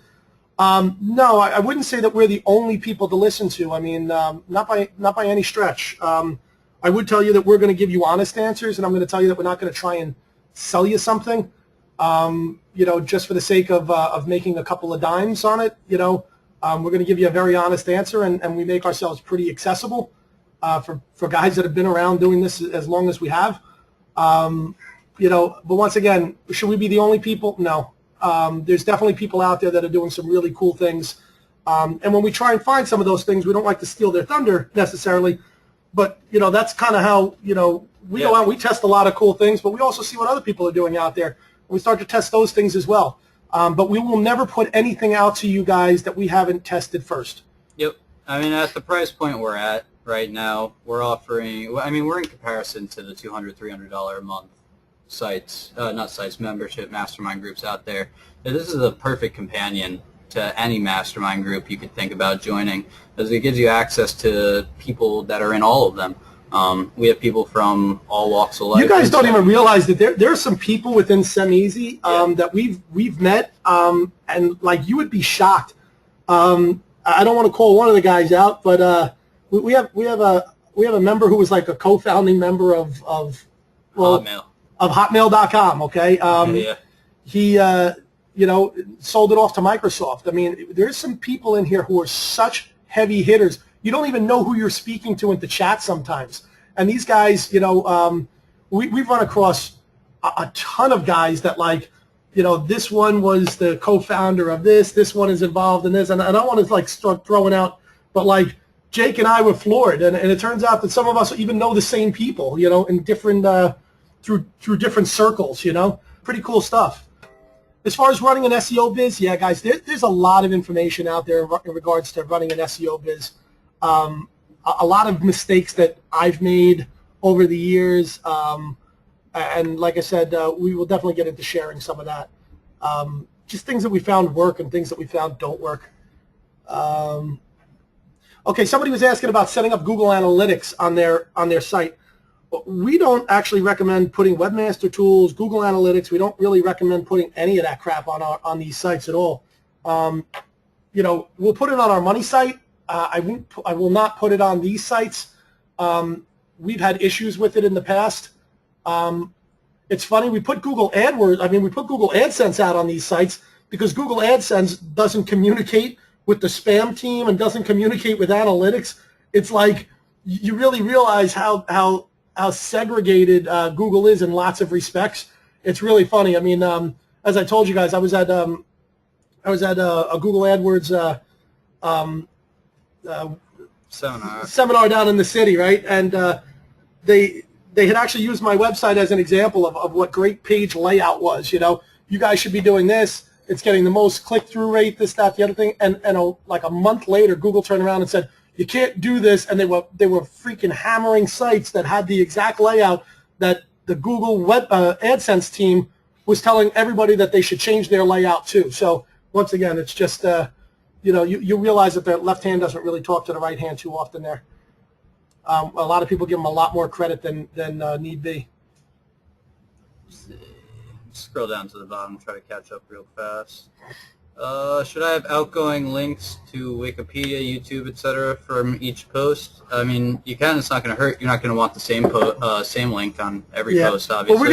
No, I wouldn't say that we're the only people to listen to. I mean, not by any stretch. I would tell you that we're going to give you honest answers, and I'm going to tell you that we're not going to try and sell you something, just for the sake of making a couple of dimes on it. We're going to give you a very honest answer, and we make ourselves pretty accessible for guys that have been around doing this as long as we have. But once again, should we be the only people? No. There's definitely people out there that are doing some really cool things. And when we try and find some of those things, we don't like to steal their thunder necessarily. But, that's kind of how, we go out, we test a lot of cool things, but we also see what other people are doing out there. And we start to test those things as well. But we will never put anything out to you guys that we haven't tested first. Yep. I mean, at the price point we're at right now, we're offering, we're in comparison to the $200, $300 a month membership mastermind groups out there. This is the perfect companion to any mastermind group you could think about joining, because it gives you access to people that are in all of them. We have people from all walks of life. You guys don't even realize that there are some people within SEMeasy that we've met, and like you would be shocked. I don't want to call one of the guys out, but we have a member who was like a co-founding member of Hotmail.com. Okay, he sold it off to Microsoft. I mean, there's some people in here who are such heavy hitters. You don't even know who you're speaking to in the chat sometimes. And these guys, we've run across a ton of guys that this one was the co-founder of this one is involved in this, and I don't want to start throwing out, but Jake and I were floored, and it turns out that some of us even know the same people, in different through different circles, pretty cool stuff. As far as running an SEO biz, yeah, guys, there's a lot of information out there in regards to running an SEO biz. A lot of mistakes that I've made over the years, and like I said, we will definitely get into sharing some of that. Just things that we found work and things that we found don't work. Okay, somebody was asking about setting up Google Analytics on their site. We don't actually recommend putting Webmaster Tools, Google Analytics. We don't really recommend putting any of that crap on these sites at all. We'll put it on our money site. I will not put it on these sites. We've had issues with it in the past. It's funny, we put Google AdSense out on these sites because Google AdSense doesn't communicate with the spam team and doesn't communicate with analytics. It's like you really realize how segregated Google is in lots of respects. It's really funny. I mean, as I told you guys, I was at a Google AdWords seminar down in the city, right? And they had actually used my website as an example of what great page layout was. You guys should be doing this. It's getting the most click-through rate, this, that, the other thing. And like a month later, Google turned around and said, you can't do this, and they were freaking hammering sites that had the exact layout that the Google Web AdSense team was telling everybody that they should change their layout too. So once again, it's just you realize that the left hand doesn't really talk to the right hand too often there. A lot of people give them a lot more credit than need be. Scroll down to the bottom, try to catch up real fast. Should I have outgoing links to Wikipedia, YouTube, etc. from each post? I mean, you can. It's not going to hurt. You're not going to want the same link on every post, obviously.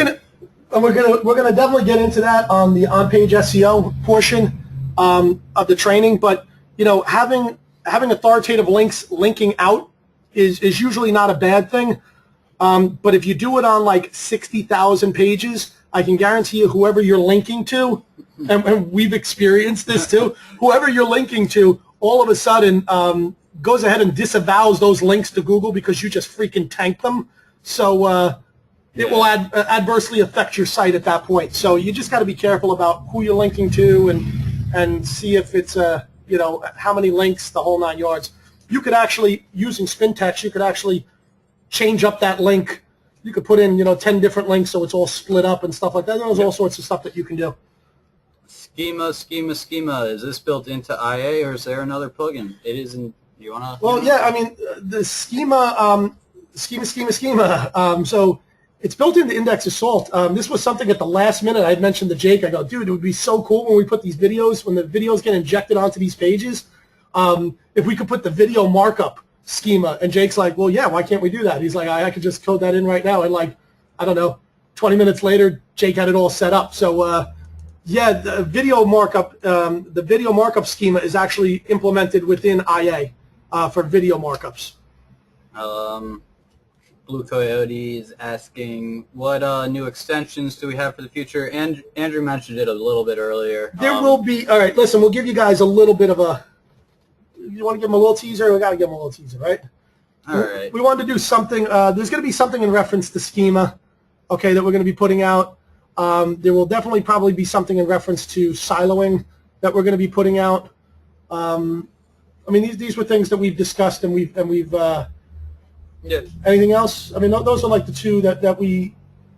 Well, we're gonna definitely get into that on the on-page SEO portion of the training. But having authoritative links linking out is usually not a bad thing. But if you do it on like 60,000 pages, I can guarantee you whoever you're linking to, and we've experienced this too, whoever you're linking to all of a sudden goes ahead and disavows those links to Google because you just freaking tanked them. So it will adversely affect your site at that point. So you just got to be careful about who you're linking to and see if it's how many links, the whole 9 yards. You could actually, using spin text, you could actually change up that link. You could put in 10 different links so it's all split up and stuff like that. There's all sorts of stuff that you can do. Schema. Is this built into IA or is there another plugin? It isn't. You wanna? Well, yeah. I mean, the schema. So it's built into Index Assault. This was something at the last minute I had mentioned to Jake. I go, dude, it would be so cool when we put these videos, when the videos get injected onto these pages, if we could put the video markup schema. And Jake's like, well, yeah, why can't we do that? He's like, I could just code that in right now. And like, I don't know, 20 minutes later, Jake had it all set up. So yeah, the video markup schema is actually implemented within IA for video markups. Blue Coyote is asking, what new extensions do we have for the future? And Andrew mentioned it a little bit earlier. There will be. All right, listen, we'll give you guys a little bit of a. You want to give them a little teaser? We got to give them a little teaser, right? All right. We wanted to do something. There's going to be something in reference to schema, okay, that we're going to be putting out. There will definitely probably be something in reference to siloing that we're going to be putting out. I mean, these were things that we've discussed and we've. Yeah. Anything else? I mean, those are like the two that we.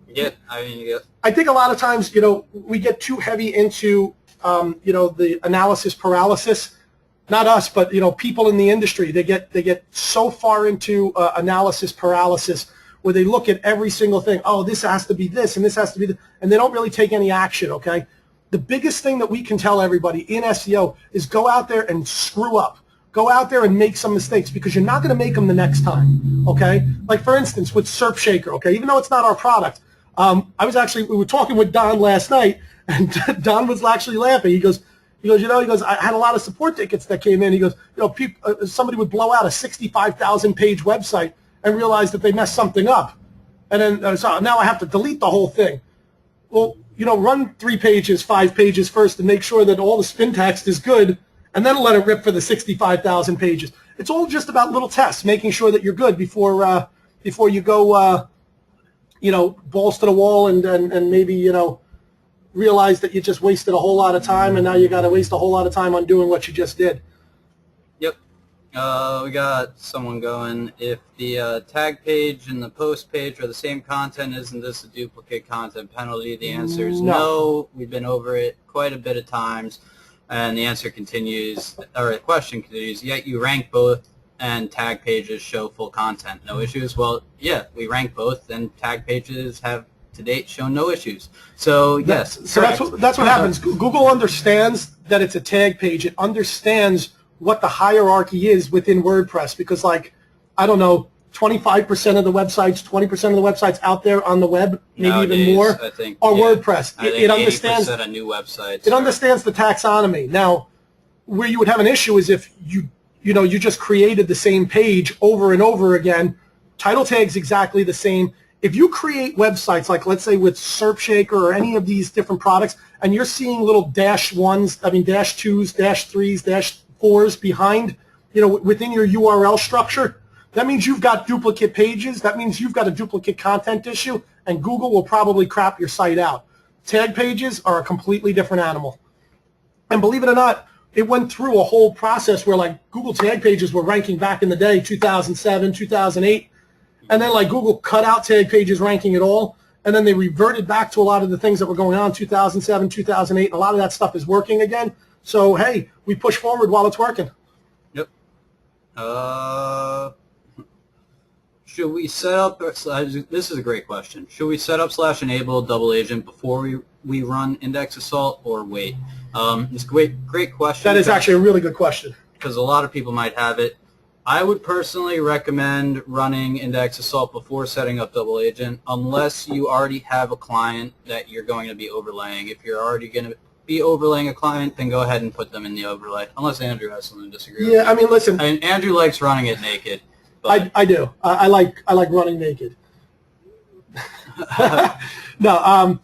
Yeah, I mean, yeah. I think a lot of times, we get too heavy into, the analysis paralysis. Not us, but people in the industry. They get so far into analysis paralysis where they look at every single thing. Oh, this has to be this, and this has to be this, and they don't really take any action. Okay. The biggest thing that we can tell everybody in SEO is go out there and screw up. Go out there and make some mistakes because you're not going to make them the next time, okay? Like, for instance, with SERPshaker, okay, even though it's not our product, we were talking with Don last night, and Don was actually laughing. He goes, I had a lot of support tickets that came in. He goes, somebody would blow out a 65,000-page website and realize that they messed something up. And then, so now I have to delete the whole thing. Well, run 3 pages, 5 pages first and make sure that all the spin text is good, and then let it rip for the 65,000 pages. It's all just about little tests, making sure that you're good before you go, balls to the wall and maybe, realize that you just wasted a whole lot of time and now you got to waste a whole lot of time on doing what you just did. Yep. We got someone going, if the tag page and the post page are the same content, isn't this a duplicate content penalty? The answer is no. We've been over it quite a bit of times. And the answer continues, or the question continues, yet you rank both and tag pages show full content. No issues? Well, yeah, we rank both and tag pages have to date shown no issues. So, yes. So that's what happens. Google understands that it's a tag page. It understands what the hierarchy is within WordPress because, like, I don't know, 25% of the websites, 20% of the websites out there on the web, maybe nowadays, even more, I think, are WordPress. I think it understands 80% of new websites. It understands the taxonomy. Now, where you would have an issue is if you just created the same page over and over again. Title tag's exactly the same. If you create websites like, let's say, with SERPshaker or any of these different products, and you're seeing little -1s, -2s, -3s, -4s behind, within your URL structure. That means you've got duplicate pages. That means you've got a duplicate content issue, and Google will probably crap your site out. Tag pages are a completely different animal. And believe it or not, it went through a whole process where like Google tag pages were ranking back in the day, 2007, 2008, and then like Google cut out tag pages ranking at all, and then they reverted back to a lot of the things that were going on 2007, 2008, and a lot of that stuff is working again. So hey, we push forward while it's working. Yep. Should we set up, this is a great question, should we set up / enable double agent before we run index assault or wait? It's a great question. That is actually a really good question. Because a lot of people might have it. I would personally recommend running index assault before setting up double agent unless you already have a client that you're going to be overlaying. If you're already going to be overlaying a client, then go ahead and put them in the overlay, unless Andrew has something to disagree with. Yeah, I mean, listen. Andrew likes running it naked. I do. I like running naked. No,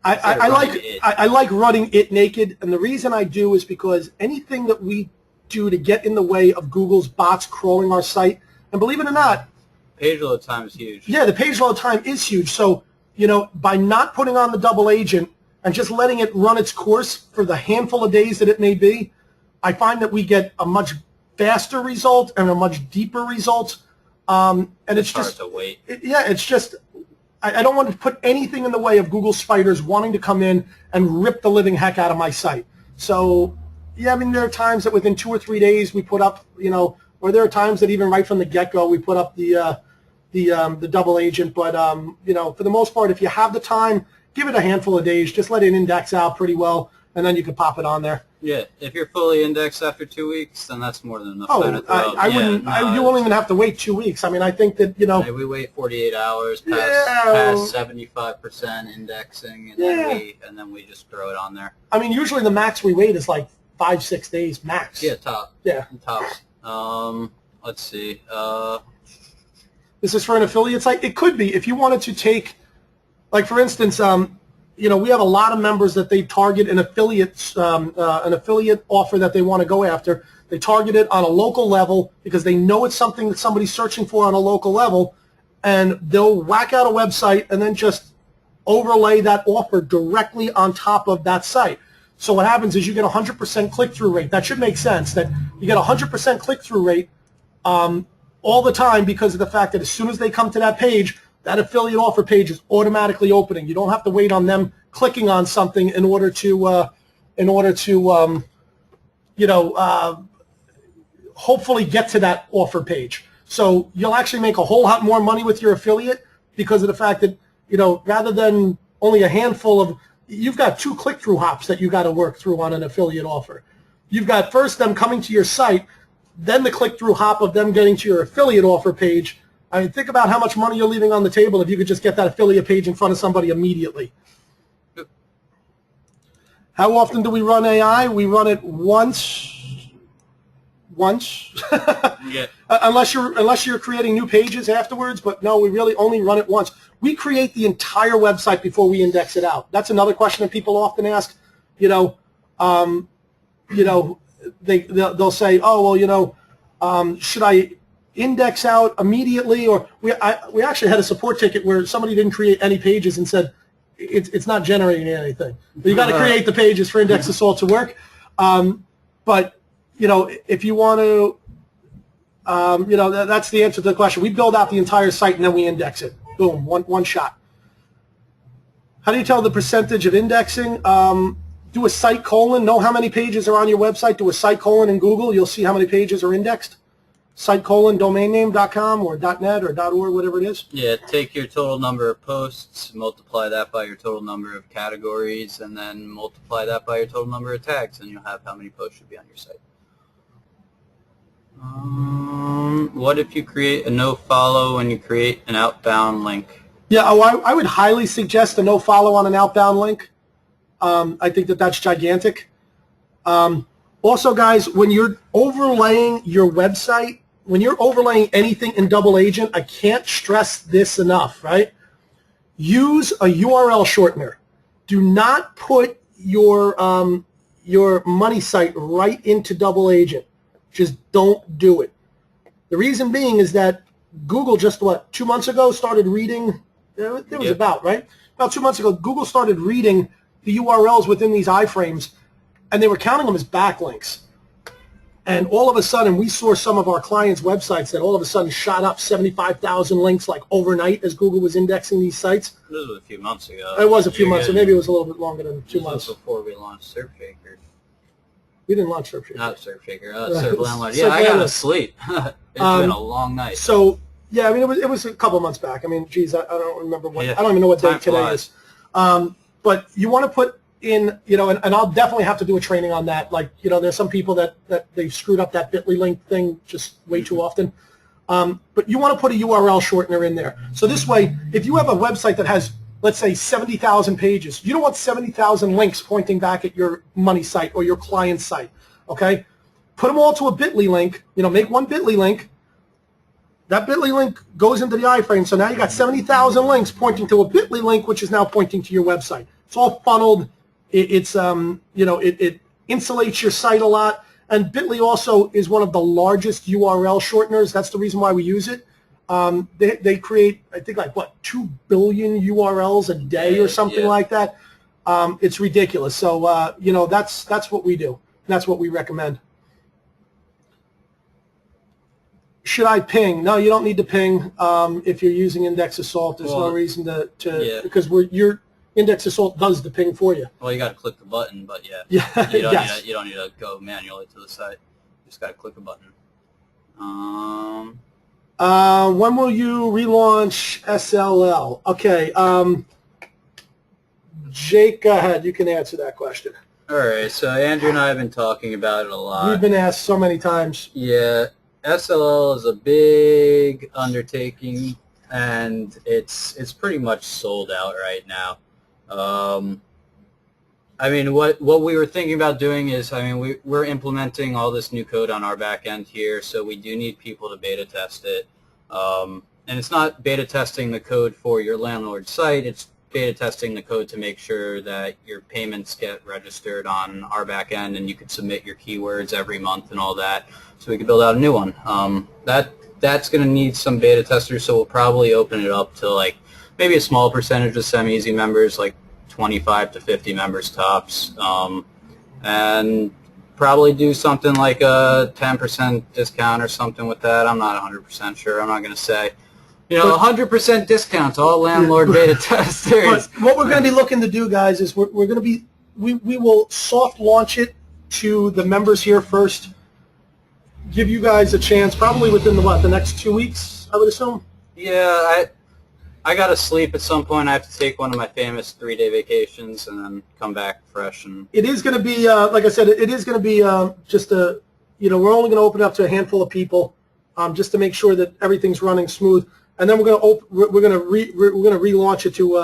I like running it naked, and the reason I do is because anything that we do to get in the way of Google's bots crawling our site, and believe it or not, page load time is huge. Yeah, the page load time is huge. So, by not putting on the double agent and just letting it run its course for the handful of days that it may be, I find that we get a much faster result and a much deeper result. And it's just hard to wait. It's just I don't want to put anything in the way of Google spiders wanting to come in and rip the living heck out of my site. So yeah, I mean, there are times that within 2 or 3 days we put up, or there are times that even right from the get-go we put up the double agent. But for the most part, if you have the time, give it a handful of days. Just let it index out pretty well, and then you can pop it on there. Yeah, if you're fully indexed after 2 weeks, then that's more than enough time to throw up. I wouldn't. You won't even have to wait 2 weeks. I mean, I think that Maybe we wait 48 hours past 75% indexing, and then we just throw it on there. I mean, usually the max we wait is like 5-6 days max. Yeah, top. Yeah, tops. Let's see. This is for an affiliate site. It could be if you wanted to take, like for instance, we have a lot of members that they target an affiliate offer that they want to go after. They target it on a local level because they know it's something that somebody's searching for on a local level, and they'll whack out a website and then just overlay that offer directly on top of that site. So what happens is you get 100% click-through rate. That should make sense, that you get 100% click-through rate all the time because of the fact that as soon as they come to that page, that affiliate offer page is automatically opening. You don't have to wait on them clicking on something in order to hopefully get to that offer page. So you'll actually make a whole lot more money with your affiliate because of the fact that, rather than only a handful of, you've got 2 click-through hops that you got to work through on an affiliate offer. You've got first them coming to your site, then the click-through hop of them getting to your affiliate offer page. I mean, think about how much money you're leaving on the table if you could just get that affiliate page in front of somebody immediately. How often do we run AI? We run it once. Yeah. Unless you're creating new pages afterwards, but no, we really only run it once. We create the entire website before we index it out. That's another question that people often ask. They'll say, oh, well, should I index out immediately? Or we actually had a support ticket where somebody didn't create any pages and said it's not generating anything. But you got to create the pages for index assault to work. But if you want to, that's the answer to the question. We build out the entire site and then we index it. Boom, one shot. How do you tell the percentage of indexing? Do a site colon. Know how many pages are on your website. Do a site colon in Google. You'll see how many pages are indexed. Site colon domainname.com or .net or .org, whatever it is. Yeah, take your total number of posts, multiply that by your total number of categories, and then multiply that by your total number of tags, and you'll have how many posts should be on your site. What if you create a no-follow and you create an outbound link? Yeah, I would highly suggest a no-follow on an outbound link. I think that's gigantic. Also, guys, when you're overlaying your website, when you're overlaying anything in double agent, I can't stress this enough, right? Use a URL shortener. Do not put your money site right into double agent. Just don't do it. The reason being is that Google just, 2 months ago started reading, there was about 2 months ago, Google started reading the URLs within these iframes, and they were counting them as backlinks. And all of a sudden, we saw some of our clients' websites that all of a sudden shot up 75,000 links like overnight as Google was indexing these sites. This was a few months ago. It was a few months, so maybe it was a little bit longer than 2 months. This was before we launched SERPfaker. We didn't launch SERPfaker. Not SERPfaker. SERPlandlord. Yeah, I gotta sleep. It's been a long night. So yeah, I mean, it was a couple months back. I mean, geez, I don't remember what. Yeah. I don't even know what day Time today flies. is. But you want to put in, you know, and I'll definitely have to do a training on that. Like, you know, there's some people that they've screwed up that bit.ly link thing just way too often. But you want to put a URL shortener in there. So this way, if you have a website that has, let's say, 70,000 pages, you don't want 70,000 links pointing back at your money site or your client site, okay? Put them all to a bit.ly link, you know, make one bit.ly link. That bit.ly link goes into the iframe, so now you got 70,000 links pointing to a bit.ly link, which is now pointing to your website. It's all funneled. It's you know, it insulates your site a lot. And bit.ly also is one of the largest URL shorteners. That's the reason why we use it. They create, I think, like, what, 2 billion URLs a day or something like that. It's ridiculous. So, you know, that's what we do. That's what we recommend. Should I ping? No, you don't need to ping if you're using Index Assault. There's no reason to because your Index Assault does the ping for you. Well, you got to click the button, but yeah, you don't need to go manually to the site. You just got to click a button. When will you relaunch SLL? Okay, Jake, go ahead. You can answer that question. All right. So Andrew and I have been talking about it a lot. We've been asked so many times. Yeah, SLL is a big undertaking, and it's pretty much sold out right now. I mean, what we were thinking about doing is, I mean, we're implementing all this new code on our back end here, so we do need people to beta test it. And it's not beta testing the code for your landlord site, it's beta testing the code to make sure that your payments get registered on our back end and you can submit your keywords every month and all that, so we can build out a new one. That's going to need some beta testers, so we'll probably open it up to, like, maybe a small percentage of SEMeasy members, like 25 to 50 members tops, and probably do something like a 10% discount or something with that. I'm not 100% sure. I'm not going to say, you know, 100% discount to all landlord beta testers. But what we're going to be looking to do, guys, is we're going to be, we will soft launch it to the members here first. Give you guys a chance, probably within the next 2 weeks, I would assume. Yeah, I gotta sleep at some point. I have to take one of my famous 3-day vacations and then come back fresh. And it is going to be, like I said, it is going to be just a, you know, we're only going to open it up to a handful of people, just to make sure that everything's running smooth, and then we're going to we're going to relaunch it to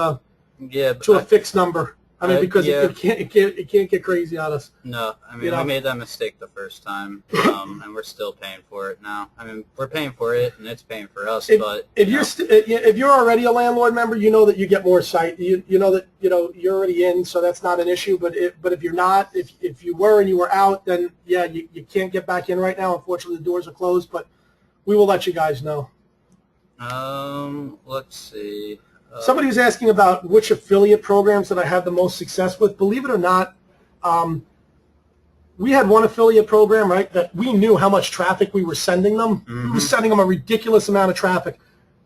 a fixed number. I mean, because it can't get crazy on us. No, I mean, we made that mistake the first time, and we're still paying for it now. I mean, we're paying for it, and it's paying for us. But if you're already a landlord member, you know that you get more site. You know that you're already in, so that's not an issue. But if you're not, if you were and you were out, then yeah, you can't get back in right now. Unfortunately, the doors are closed. But we will let you guys know. Let's see. Somebody was asking about which affiliate programs that I had the most success with. Believe it or not, we had one affiliate program, right, that we knew how much traffic we were sending them. We were sending them a ridiculous amount of traffic,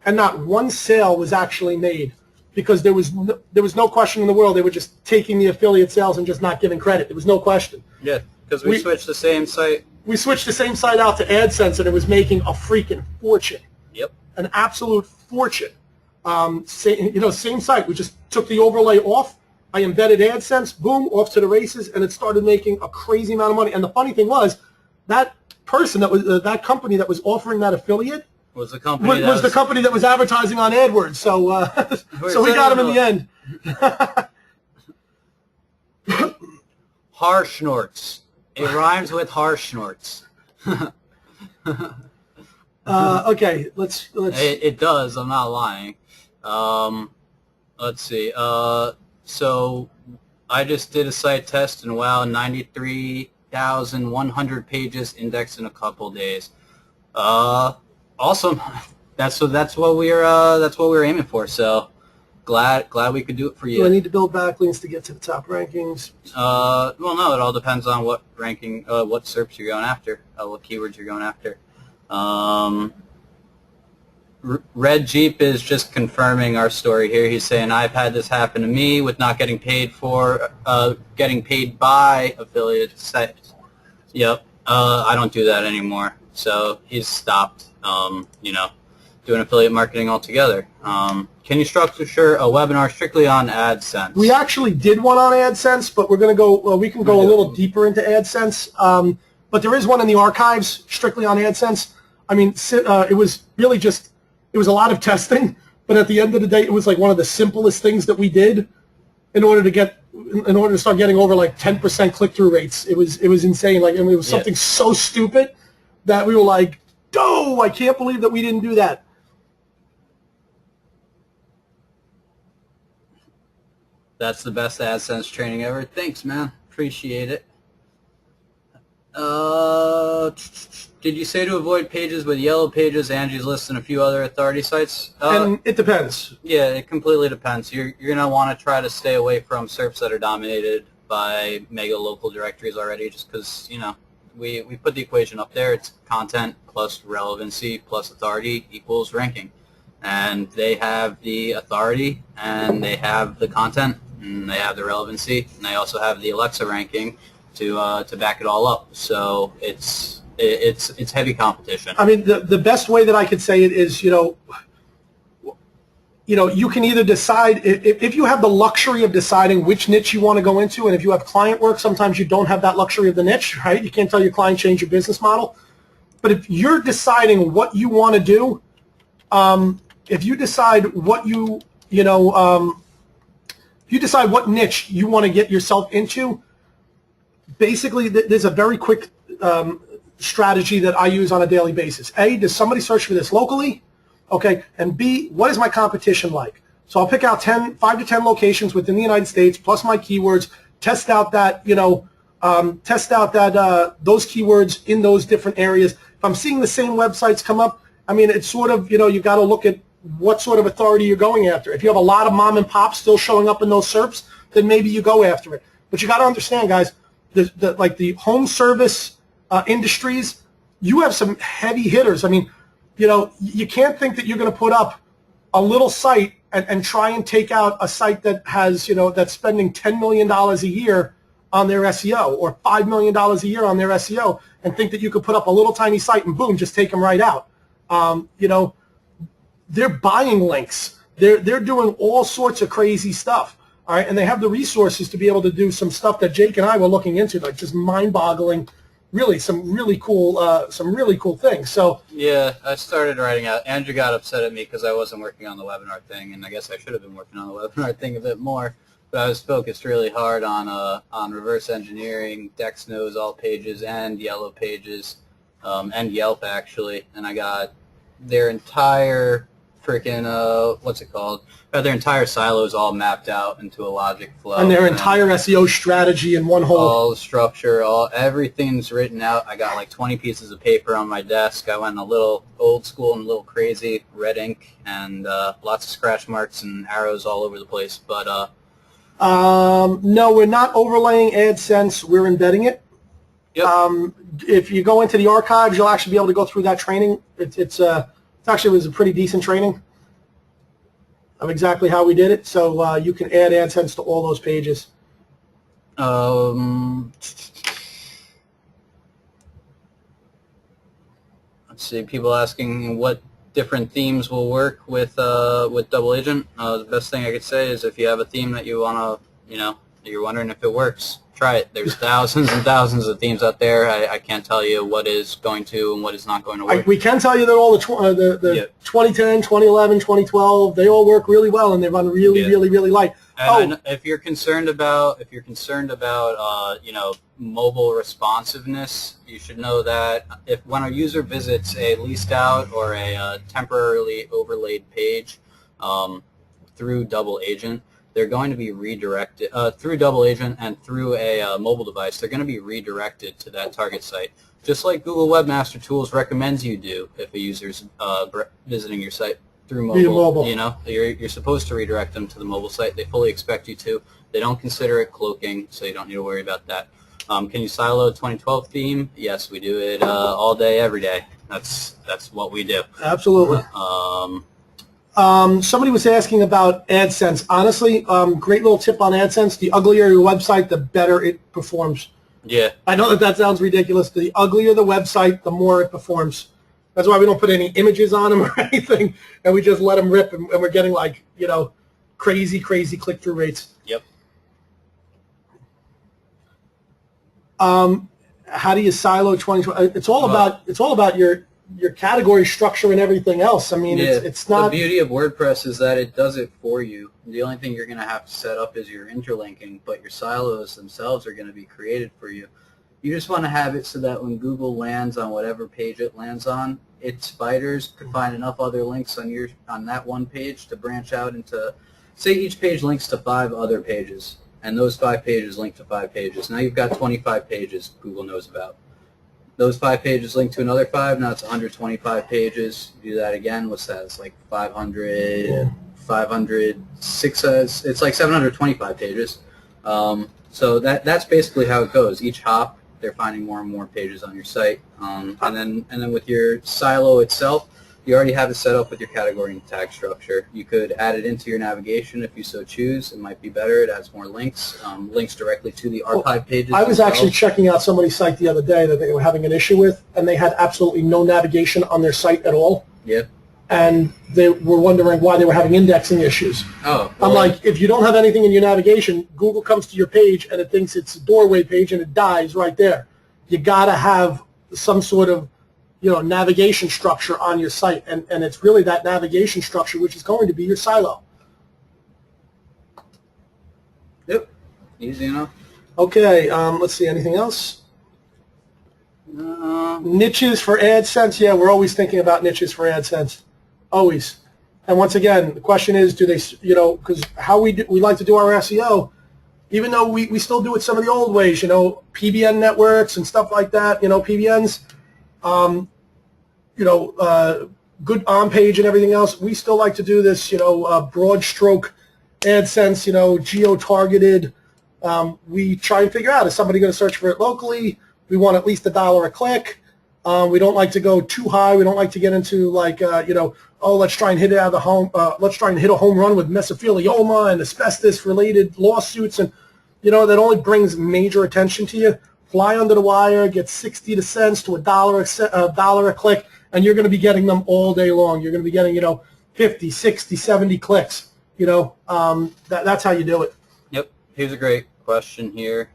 and not one sale was actually made because there was no question in the world. They were just taking the affiliate sales and just not giving credit. There was no question. Yeah, because we switched the same site. We switched the same site out to AdSense, and it was making a freaking fortune. Yep. An absolute fortune. Same site. We just took the overlay off. I embedded AdSense, boom, off to the races, and it started making a crazy amount of money. And the funny thing was, that person that was that company that was offering that affiliate was the company that was advertising on AdWords. So so we got him in the end. Harshnorts. It rhymes with harshnorts. Okay, let's. It does. I'm not lying. Let's see. So I just did a site test, and wow, 93,100 pages indexed in a couple days. Awesome. That's what we're aiming for. So glad we could do it for you. Do I need to build backlinks to get to the top rankings? Well, no, it all depends on what ranking, what SERPs you're going after, what keywords you're going after. Red Jeep is just confirming our story here. He's saying, I've had this happen to me with not getting paid for, getting paid by affiliate sites. Yep, I don't do that anymore. So he's stopped, you know, doing affiliate marketing altogether. Can you structure a webinar strictly on AdSense? We actually did one on AdSense, but we're going to go. We can go a little deeper into AdSense. But there is one in the archives strictly on AdSense. I mean, it was really just. It was a lot of testing, but at the end of the day, it was like one of the simplest things that we did in order to start getting over like 10% click-through rates. It was insane. Like, I mean, it was something so stupid that we were like, "Oh, I can't believe that we didn't do that." That's the best AdSense training ever. Thanks, man. Appreciate it. Did you say to avoid pages with yellow pages, Angie's List, and a few other authority sites? And it depends. Yeah, it completely depends. You're going to want to try to stay away from SERPs that are dominated by mega local directories already, just because, you know, we put the equation up there. It's content plus relevancy plus authority equals ranking. And they have the authority, and they have the content, and they have the relevancy, and they also have the Alexa ranking to back it all up. So it's heavy competition. I mean, the best way that I could say it is, you know, you can either decide if you have the luxury of deciding which niche you want to go into, and if you have client work, sometimes you don't have that luxury of the niche, right? You can't tell your client change your business model. But if you're deciding what you want to do, if you decide what if you decide what niche you want to get yourself into, basically there's a very quick strategy that I use on a daily basis. A, does somebody search for this locally? Okay, and B, what is my competition like? So I'll pick out 5 to 10 locations within the United States plus my keywords, test out that, those keywords in those different areas. If I'm seeing the same websites come up, I mean, it's sort of, you got to look at what sort of authority you're going after. If you have a lot of mom and pops still showing up in those SERPs, then maybe you go after it. But you got to understand, guys, like the home service industries, you have some heavy hitters. I mean, you can't think that you're going to put up a little site and try and take out a site that has, that's spending $10 million a year on their SEO or $5 million a year on their SEO and think that you could put up a little tiny site and boom, just take them right out. They're buying links. They're doing all sorts of crazy stuff. All right, and they have the resources to be able to do some stuff that Jake and I were looking into, like just mind-boggling, really some really cool things. So yeah, I started writing out. Andrew got upset at me because I wasn't working on the webinar thing, and I guess I should have been working on the webinar thing a bit more. But I was focused really hard on reverse engineering, Dex knows all pages and yellow pages, and Yelp actually, and I got their entire freaking their entire silos all mapped out into a logic flow. And their entire SEO strategy in one whole. All the structure, everything's written out. I got like 20 pieces of paper on my desk. I went a little old school and a little crazy, red ink, and lots of scratch marks and arrows all over the place. But no, we're not overlaying AdSense. We're embedding it. Yep. If you go into the archives, you'll actually be able to go through that training. It actually was a pretty decent training of exactly how we did it. So you can add AdSense to all those pages. Let's see. People asking what different themes will work with Double Agent. The best thing I could say is if you have a theme that you want to, you're wondering if it works, try it. There's thousands and thousands of themes out there. I can't tell you what is going to and what is not going to work. We can tell you that all the 2010, 2011, 2012, they all work really well and they run really, really, really light. And if you're concerned about mobile responsiveness, you should know that when a user visits a leased out or a temporarily overlaid page through Double Agent, they're going to be redirected through Double Agent and through a mobile device. They're going to be redirected to that target site, just like Google Webmaster Tools recommends you do if a user's visiting your site through Via mobile. mobile. You know, you're supposed to redirect them to the mobile site. They fully expect you to. They don't consider it cloaking, so you don't need to worry about that. Can you silo a 2012 theme? Yes, we do it all day, every day. That's what we do. Absolutely. Somebody was asking about AdSense. Honestly, great little tip on AdSense. The uglier your website, the better it performs. Yeah. I know that sounds ridiculous. The uglier the website, the more it performs. That's why we don't put any images on them or anything, and we just let them rip, and we're getting like, you know, crazy click-through rates. Yep. How do you silo 2012? It's all about your category structure and everything else. I mean, yeah, it's not. The beauty of WordPress is that it does it for you. The only thing you're going to have to set up is your interlinking, but your silos themselves are going to be created for you. You just want to have it so that when Google lands on whatever page it lands on, its spiders could find enough other links on that one page to branch out into, say each page links to 5 other pages, and those 5 pages link to 5 pages. Now you've got 25 pages Google knows about. Those 5 pages link to another 5. Now it's 125 pages. Do that again. What's that? It's like 500, Yeah. 506. It's like 725 pages. So that's basically how it goes. Each hop, they're finding more and more pages on your site. And then with your silo itself, you already have it set up with your category and tag structure. You could add it into your navigation if you so choose. It might be better. It adds more links, links directly to the archive pages. I was actually checking out somebody's site the other day that they were having an issue with, and they had absolutely no navigation on their site at all. Yeah. And they were wondering why they were having indexing issues. Oh. I'm like, if you don't have anything in your navigation, Google comes to your page and it thinks it's a doorway page and it dies right there. You got to have some sort of, you know, navigation structure on your site, and it's really that navigation structure which is going to be your silo. Yep. Easy enough. Okay, let's see, anything else? Niches for AdSense. Yeah, we're always thinking about niches for AdSense. Always. And once again, the question is, do they, you know, because how we like to do our SEO, even though we still do it some of the old ways, you know, PBN networks and stuff like that, you know, PBNs, you know, good on-page and everything else, we still like to do this, you know, broad stroke AdSense, you know, geo-targeted. We try and figure out, is somebody going to search for it locally? We want at least $1 a click. We don't like to go too high. We don't like to get into like, you know, oh, let's try and hit it out of the home. Let's try and hit a home run with mesothelioma and asbestos-related lawsuits, and you know that only brings major attention to you. Fly under the wire, get 60 cents to $1 a click, and you're going to be getting them all day long. You're going to be getting, you know, 50, 60, 70 clicks. You know, that's how you do it. Yep. Here's a great question here.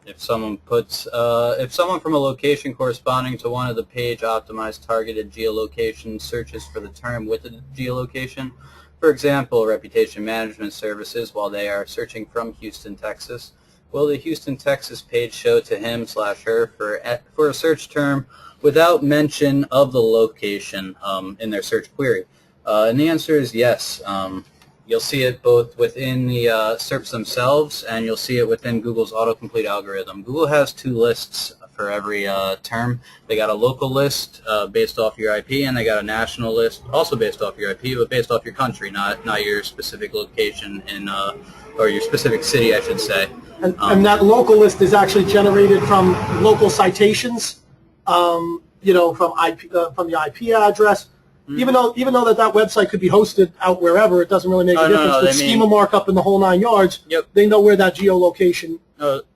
If someone from a location corresponding to one of the page optimized targeted geolocation searches for the term with the geolocation, for example, reputation management services, while they are searching from Houston, Texas, will the Houston, Texas page show to him/her for a search term without mention of the location in their search query? And the answer is yes. You'll see it both within the SERPs themselves, and you'll see it within Google's autocomplete algorithm. Google has 2 lists for every term. They got a local list based off your IP, and they got a national list also based off your IP, but based off your country, not your specific location in or your specific city, I should say. And that local list is actually generated from local citations, you know, from the IP address. Even though that website could be hosted out wherever, it doesn't really make a difference. With schema markup and the whole 9 yards, yep. They know where that geolocation.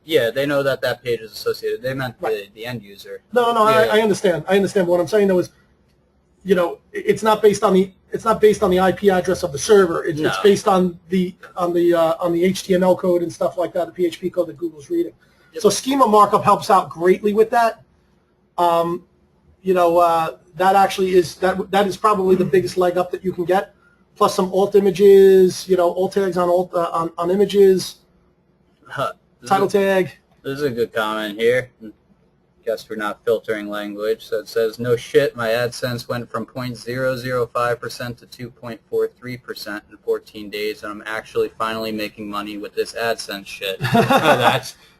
Yeah, they know that page is associated. They meant the end user. No, yeah. I understand. I understand. What I'm saying though is, you know, it's not based on the IP address of the server. It's based on the HTML code and stuff like that, the PHP code that Google's reading. Yep. So schema markup helps out greatly with that. You know, that actually is that is probably the biggest leg up that you can get. Plus some alt images, you know, alt tags on images, title tag. This is a good comment here. Guess we're not filtering language. So it says, no shit, my AdSense went from 0.005% to 2.43% in 14 days, and I'm actually finally making money with this AdSense shit.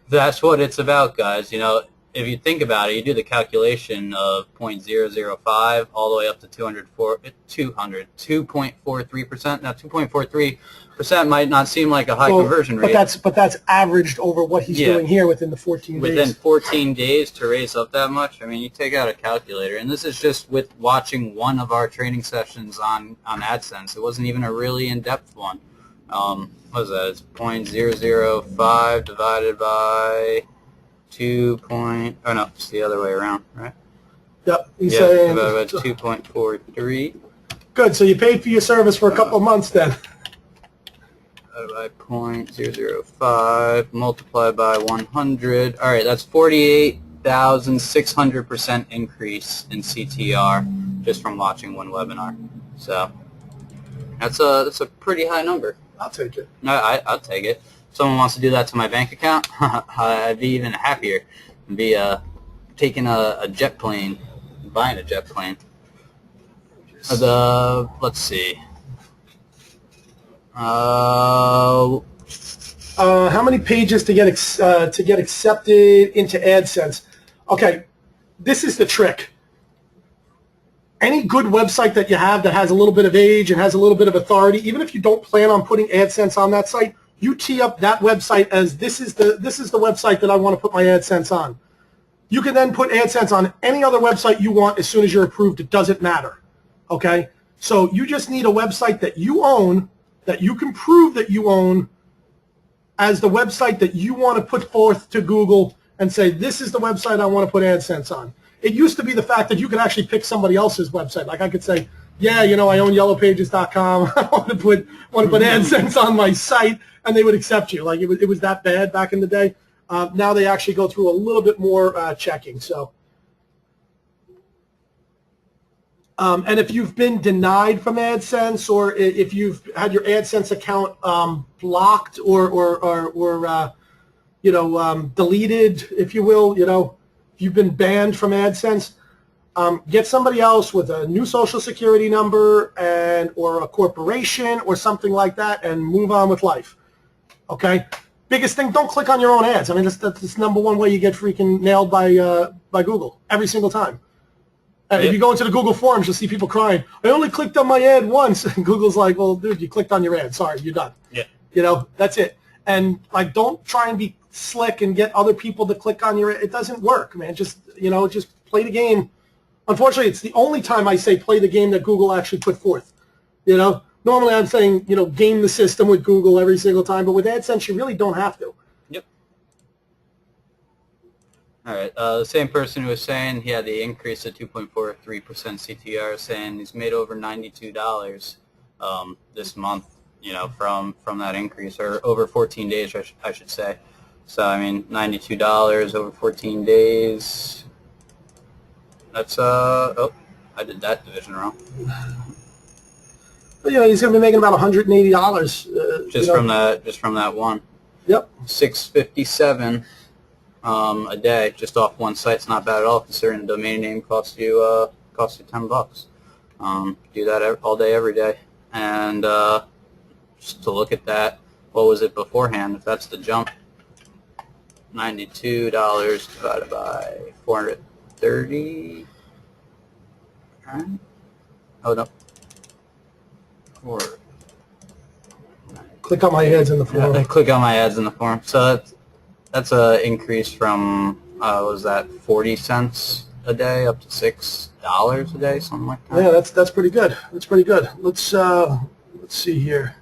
That's what it's about, guys. You know, if you think about it, you do the calculation of 0.005 all the way up to 2.43%. Now, 2.43% might not seem like a high conversion rate. But that's averaged over what he's doing here within the 14 days. Within 14 days to raise up that much, I mean, you take out a calculator, and this is just with watching one of our training sessions on AdSense. It wasn't even a really in-depth one. What was that? It's 0.005 divided by 2. Oh no, it's the other way around, right? Yep. He's saying divided by 2.43. Good. So you paid for your service for a couple of months then. Divided by 0.005 multiplied by 100. All right, that's 48,600% increase in CTR just from watching one webinar. So that's a pretty high number. I'll take it. No, I'll take it. If someone wants to do that to my bank account, I'd be even happier. I'd be taking a jet plane, buying a jet plane. Let's see. How many pages to get accepted into AdSense? Okay, this is the trick. Any good website that you have that has a little bit of age and has a little bit of authority, even if you don't plan on putting AdSense on that site, you tee up that website as this is the website that I want to put my AdSense on. You can then put AdSense on any other website you want as soon as you're approved. It doesn't matter. Okay? So you just need a website that you own, that you can prove that you own, as the website that you want to put forth to Google and say, this is the website I want to put AdSense on. It used to be the fact that you could actually pick somebody else's website. Like I could say, yeah, you know, I own yellowpages.com. I want to put AdSense on my site, and they would accept you. Like it was that bad back in the day. Now they actually go through a little bit more checking. So, and if you've been denied from AdSense, or if you've had your AdSense account blocked or deleted, if you will, you've been banned from AdSense, get somebody else with a new social security number or a corporation or something like that, and move on with life. Okay? Biggest thing, don't click on your own ads. I mean, that's number one way you get freaking nailed by Google every single time. And if you go into the Google forums, you'll see people crying, I only clicked on my ad once. And Google's like, well, dude, you clicked on your ad. Sorry, you're done. Yeah. That's it. And like, don't try and be slick and get other people to click on your ad. It doesn't work, man. Just play the game. Unfortunately, it's the only time I say play the game that Google actually put forth. Normally I'm saying, game the system with Google every single time, but with AdSense, you really don't have to. Yep. All right. The same person who was saying he had the increase of 2.43% CTR saying he's made over $92 this month, from that increase, or over 14 days, I should say. So, I mean, $92 over 14 days. That's, oh, I did that division wrong. But, he's going to be making about $180. From that one. Yep. $657 a day just off one site. It's not bad at all, considering the domain name costs you $10. Do that all day, every day, and just to look at that, what was it beforehand? If that's the jump, $92 divided by 430. Right? Oh no. Click on my ads in the forum. Yeah, click on my ads in the forum. So that's a increase from what was that, 40 cents a day up to $6 a day, something like that. Yeah, that's pretty good. That's pretty good. Let's see here.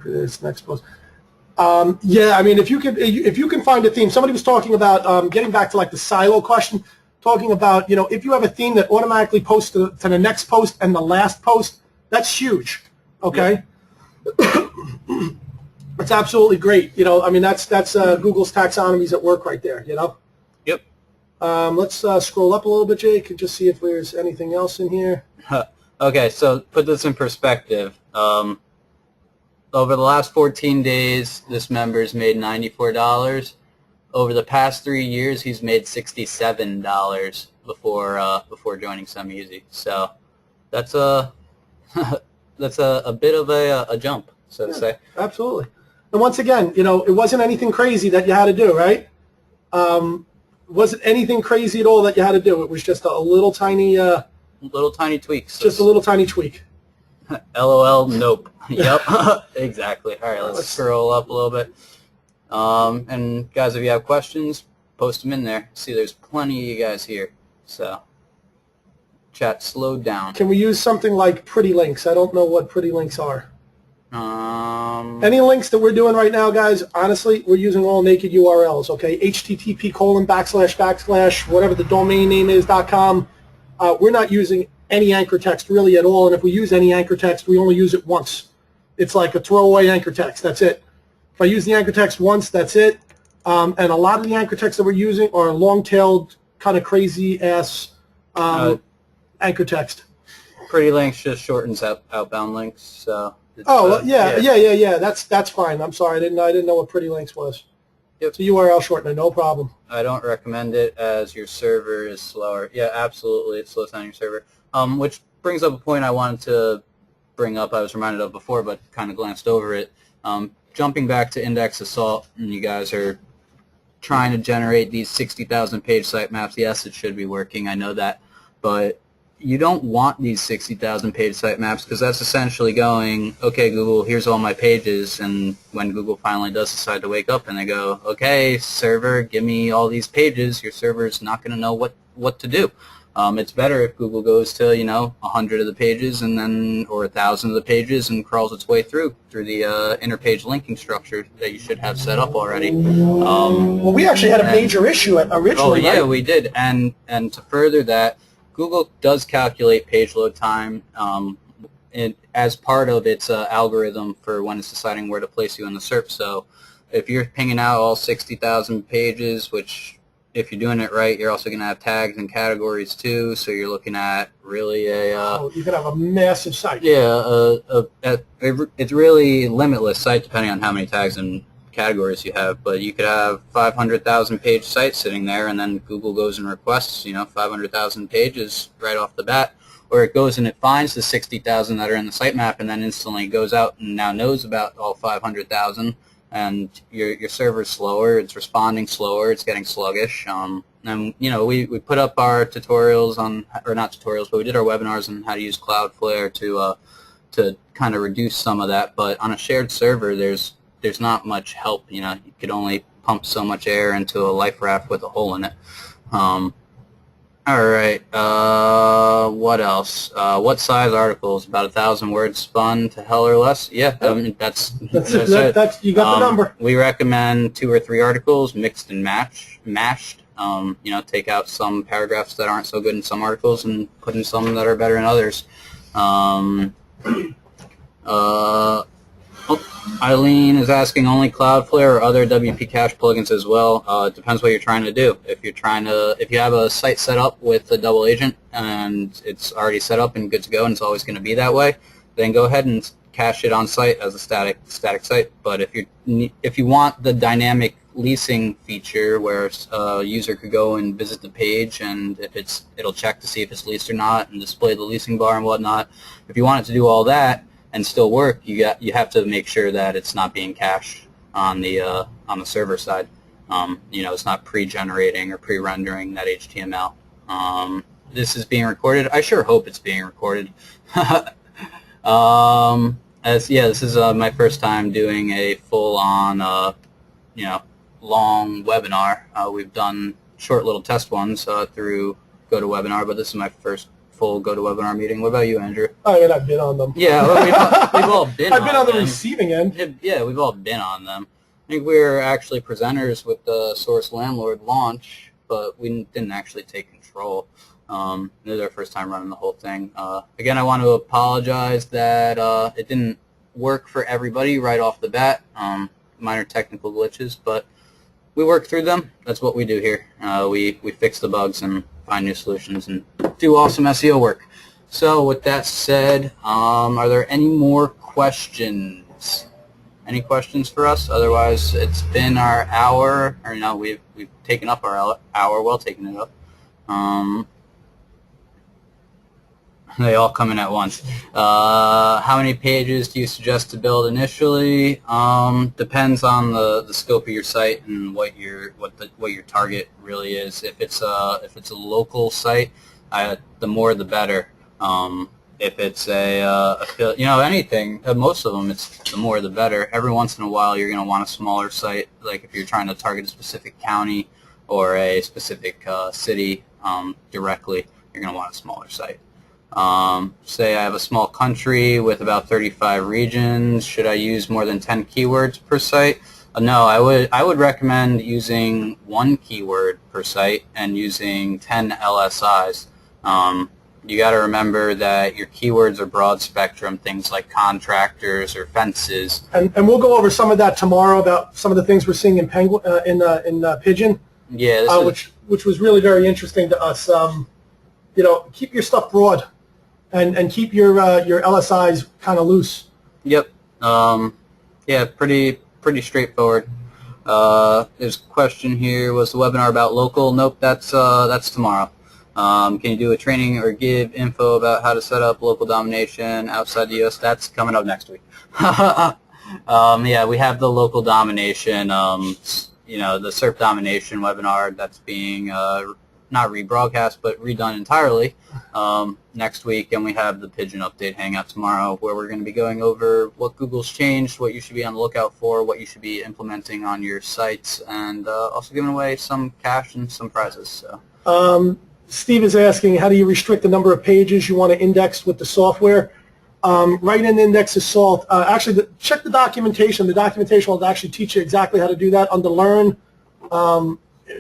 This next post. Yeah, I mean, if you can find a theme. Somebody was talking about getting back to like the silo question. Talking about, if you have a theme that automatically posts to the next post and the last post, that's huge. Okay, yeah. It's absolutely great. I mean, that's Google's taxonomies at work right there. Yep. Let's scroll up a little bit, Jake, and just see if there's anything else in here. Okay, so put this in perspective. Over the last 14 days, this member's made $94. Over the past 3 years, he's made $67 before joining SEMeasy. So that's a bit of a jump, so to say. Absolutely. And once again, it wasn't anything crazy that you had to do, right? Wasn't anything crazy at all that you had to do. It was just a little tiny tweaks. Just a little tiny tweak. LOL, nope. Yep, exactly. All right, let's scroll up a little bit. And guys, if you have questions, post them in there. See, there's plenty of you guys here. So, chat slowed down. Can we use something like pretty links? I don't know what pretty links are. Any links that we're doing right now, guys, honestly, we're using all naked URLs, okay? http:// whatever the domain name is, .com. We're not using any anchor text really at all, and if we use any anchor text, we only use it once. It's like a throwaway anchor text. That's it. If I use the anchor text once, that's it. And a lot of the anchor texts that we're using are long-tailed, kind of crazy-ass anchor text. Pretty links just shortens outbound links, so... yeah. That's fine. I'm sorry, I didn't know what pretty links was. Yep. It's a URL shortener, no problem. I don't recommend it as your server is slower. Yeah, absolutely, it slows down your server. Which brings up a point I wanted to bring up. I was reminded of before, but kind of glanced over it. Jumping back to index assault, and you guys are trying to generate these 60,000 page sitemaps. Yes, it should be working. I know that, but you don't want these 60,000 page sitemaps because that's essentially going, okay, Google, here's all my pages, and when Google finally does decide to wake up and they go, okay, server, give me all these pages, your server is not going to know what to do. It's better if Google goes to, 100 of the pages and then, or 1,000 of the pages and crawls its way through the interpage linking structure that you should have set up already. Well, we actually had a major issue originally. Oh, yeah, right? we did. And to further that, Google does calculate page load time as part of its algorithm for when it's deciding where to place you in the SERP. So if you're pinging out all 60,000 pages, which if you're doing it right, you're also going to have tags and categories too. So you're looking at really you could have a massive site. Yeah, it's really limitless site depending on how many tags and categories you have, but you could have 500,000 page sites sitting there, and then Google goes and requests 500,000 pages right off the bat, or it goes and it finds the 60,000 that are in the sitemap and then instantly goes out and now knows about all 500,000, and your server's slower, it's responding slower, it's getting sluggish. And we put up our tutorials on, or not tutorials, but we did our webinars on how to use Cloudflare to kind of reduce some of that. But on a shared server, there's not much help. You could only pump so much air into a life raft with a hole in it. All right. What else? What size articles? About 1,000 words spun to hell or less? Yeah, I mean, that's it. You got the number. We recommend 2 or 3 articles mixed and mashed. Take out some paragraphs that aren't so good in some articles and put in some that are better in others. Eileen is asking only Cloudflare or other WP Cache plugins as well. It depends what you're trying to do. If you have a site set up with a double agent and it's already set up and good to go and it's always going to be that way, then go ahead and cache it on site as a static site. But if you want the dynamic leasing feature where a user could go and visit the page and it'll check to see if it's leased or not and display the leasing bar and whatnot. If you want it to do all that and still work, you have to make sure that it's not being cached on the server side. It's not pre-generating or pre-rendering that HTML. This is being recorded. I sure hope it's being recorded. This is my first time doing a full-on, long webinar. We've done short little test ones through GoToWebinar, but this is my first full GoToWebinar meeting. What about you, Andrew? I mean, I've been on them. Yeah, well, we've all been on them. I've been on the receiving end. Yeah, we've all been on them. I think we were actually presenters with the SERPlandlord launch, but we didn't actually take control. This is our first time running the whole thing. Again, I want to apologize that it didn't work for everybody right off the bat. Minor technical glitches, but we work through them. That's what we do here. We fix the bugs and find new solutions and do awesome SEO work. So with that said, are there any more questions? Any questions for us? Otherwise, it's been our hour, or no, we've taken up our hour, well taken it up. They all come in at once. How many pages do you suggest to build initially? Depends on the scope of your site and what your target really is. If it's a local site, the more the better. If it's anything, most of them, it's the more the better. Every once in a while, you're going to want a smaller site. Like if you're trying to target a specific county or a specific city directly, you're going to want a smaller site. Say I have a small country with about 35 regions. Should I use more than 10 keywords per site? No, I would recommend using 1 keyword per site and using 10 LSIs. You got to remember that your keywords are broad spectrum, things like contractors or fences. And we'll go over some of that tomorrow about some of the things we're seeing in Pigeon. Yeah, which was really very interesting to us. Keep your stuff broad, and keep your LSIs kind of loose. Yep. Yeah, pretty straightforward. There's a question here. Was the webinar about local? Nope, that's tomorrow. Can you do a training or give info about how to set up local domination outside the U.S.? That's coming up next week. Yeah, we have the local domination, the SERP domination webinar that's being not rebroadcast, but redone entirely next week, and we have the Pigeon Update Hangout tomorrow, where we're going to be going over what Google's changed, what you should be on the lookout for, what you should be implementing on your sites, and also giving away some cash and some prizes. So. Steve is asking, how do you restrict the number of pages you want to index with the software? Write an index assault. Actually, check the documentation. The documentation will actually teach you exactly how to do that under Learn.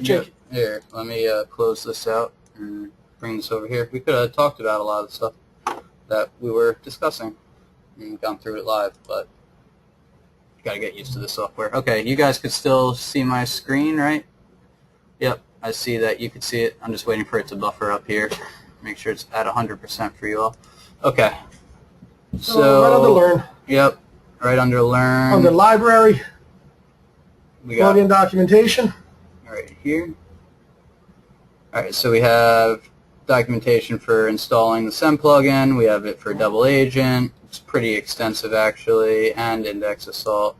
Jake. Here, let me close this out and bring this over here. We could have talked about a lot of the stuff that we were discussing and gone through it live, but you got to get used to the software. Okay, you guys could still see my screen, right? Yep. I see that you can see it. I'm just waiting for it to buffer up here. Make sure it's at 100% for you all. Okay. So right under Learn. Yep. Right under Learn. Under Library. We got Plugin documentation. Right here. All right. So we have documentation for installing the SEM plugin. We have it for Double Agent. It's pretty extensive actually, and Index Assault.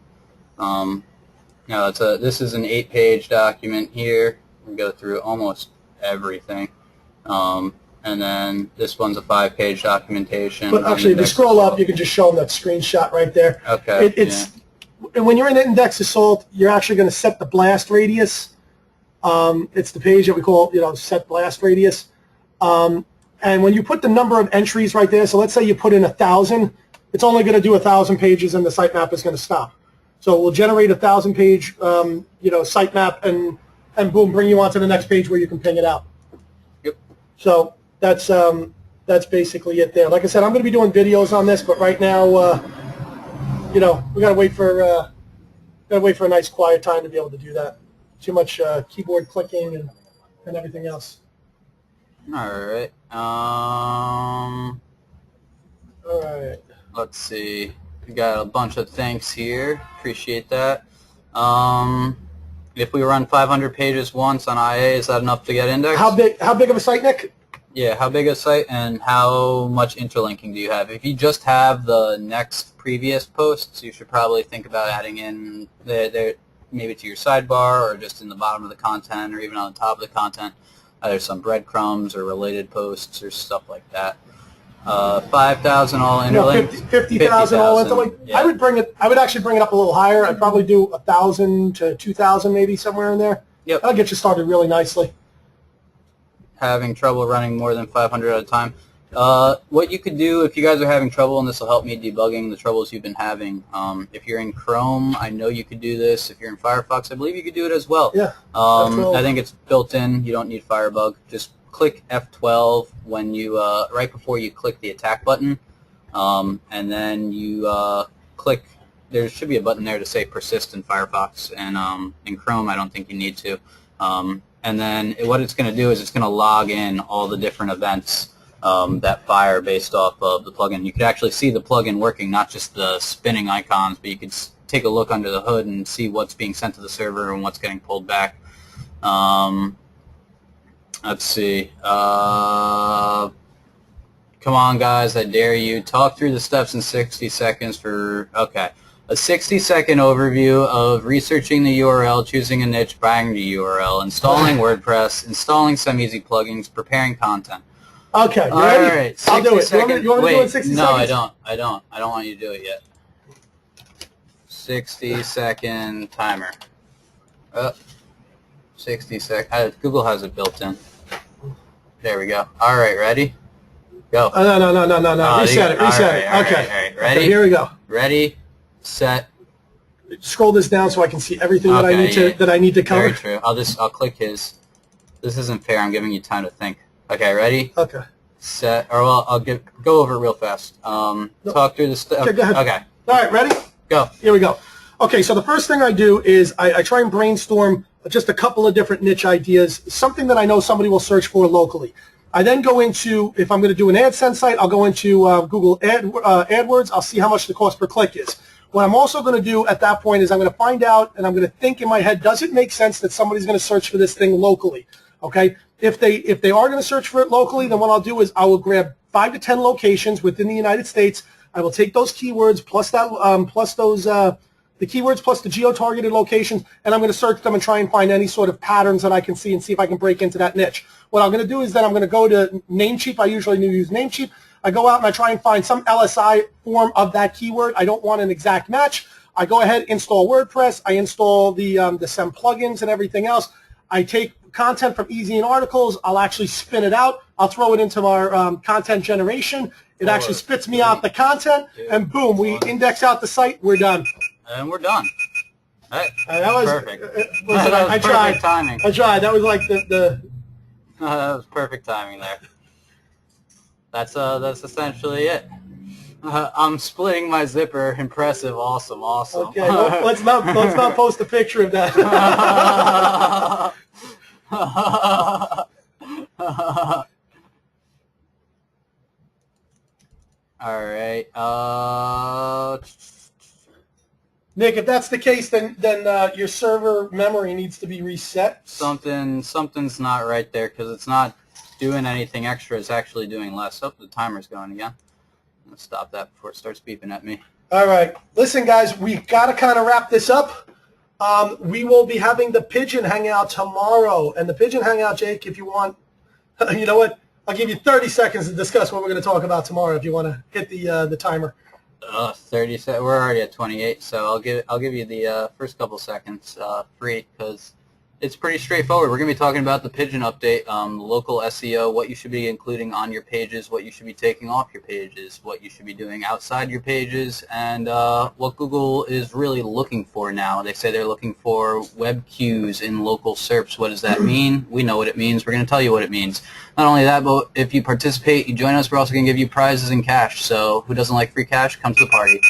This is an 8-page document here. We go through almost everything, and then this one's a 5-page documentation. But actually, if you scroll up, you can just show them that screenshot right there. Okay. And when you're in Index Assault, you're actually going to set the blast radius. It's the page that we call, set blast radius. And when you put the number of entries right there, so let's say you put in 1,000, it's only going to do 1,000 pages, and the sitemap is going to stop. So we'll generate a 1,000-page, sitemap, and boom, bring you on to the next page where you can ping it out. Yep. So that's basically it there. Like I said, I'm going to be doing videos on this, but right now, we got to wait for a nice quiet time to be able to do that. Too much keyboard clicking and everything else. All right. All right. Let's see. We got a bunch of thanks here. Appreciate that. If we run 500 pages once on IA, is that enough to get indexed? How big of a site, Nick? Yeah, how big a site and how much interlinking do you have? If you just have the next previous posts, you should probably think about adding in maybe to your sidebar or just in the bottom of the content or even on the top of the content, either some breadcrumbs or related posts or stuff like that. 5,000 all interlinked. 50,000 all interlinked. Yeah. I would actually bring it up a little higher. I'd probably do 1,000 to 2,000, maybe somewhere in there. Yep. That'll get you started really nicely. Having trouble running more than 500 at a time. What you could do if you guys are having trouble, and this will help me debugging the troubles you've been having. If you're in Chrome, I know you could do this. If you're in Firefox, I believe you could do it as well. Yeah. I think it's built in. You don't need Firebug. Just click F12 when you right before you click the attack button, and then you click. There should be a button there to say persist in Firefox, and in Chrome, I don't think you need to. And then what it's going to do is it's going to log in all the different events that fire based off of the plugin. You could actually see the plugin working, not just the spinning icons, but you could take a look under the hood and see what's being sent to the server and what's getting pulled back. Let's see. Come on, guys, I dare you. Talk through the steps in 60 seconds for, okay. A 60-second overview of researching the URL, choosing a niche, buying the URL, installing WordPress, installing SEMeasy plugins, preparing content. Okay, you All ready? right, I'll do it. 60 seconds. You want me to do it in 60 no, seconds? I don't. I don't want you to do it yet. 60-second timer. 60 seconds. Google has it built in. There we go. All right, ready? Go. No. Reset it. Okay. Okay. All right. Ready? Okay, here we go. Ready, set. Scroll this down so I can see everything that I need to cover. Very true. I'll click his. This isn't fair. I'm giving you time to think. Okay, ready? Okay. Set. Or well, I'll go over it real fast. Talk through the stuff. Okay, go ahead. Okay. All right, ready? Go. Here we go. Okay, so the first thing I do is I try and brainstorm just a couple of different niche ideas, something that I know somebody will search for locally. I then go into, if I'm going to do an AdSense site, I'll go into Google AdWords. I'll see how much the cost per click is. What I'm also going to do at that point is I'm going to find out and I'm going to think in my head, does it make sense that somebody's going to search for this thing locally? Okay, if they are going to search for it locally, then what I'll do is I will grab 5 to 10 locations within the United States. I will take those keywords plus the keywords plus the geo-targeted locations, and I'm going to search them and try and find any sort of patterns that I can see and see if I can break into that niche. What I'm going to do is then I'm going to go to Namecheap. I usually use Namecheap. I go out and I try and find some LSI form of that keyword. I don't want an exact match. I go ahead, install WordPress. I install the SEM plugins and everything else. I take content from Easy and Articles. I'll actually spin it out. I'll throw it into our content generation. It actually spits me out the content, and boom, we index out the site. We're done. And we're done. That was perfect. I tried. Perfect timing. I tried. That was like the that was perfect timing there. That's essentially it. I'm splitting my zipper. Impressive. Awesome. Okay. Well, let's not post a picture of that. All right. Nick, if that's the case, then your server memory needs to be reset. Something's not right there because it's not doing anything extra. It's actually doing less. Oh, the timer's going again. I'm gonna stop that before it starts beeping at me. All right. Listen, guys, we've got to kind of wrap this up. We will be having the Pigeon Hangout tomorrow, and the Pigeon Hangout, Jake, if you want, you know what? I'll give you 30 seconds to discuss what we're going to talk about tomorrow. If you want to hit the timer. 30 seconds. We're already at 28, so I'll give you the first couple seconds free because it's pretty straightforward. We're going to be talking about the Pigeon update, local SEO, what you should be including on your pages, what you should be taking off your pages, what you should be doing outside your pages, and what Google is really looking for now. They say they're looking for web queues in local SERPs. What does that mean? We know what it means. We're going to tell you what it means. Not only that, but if you participate, you join us, we're also going to give you prizes and cash. So who doesn't like free cash? Come to the party.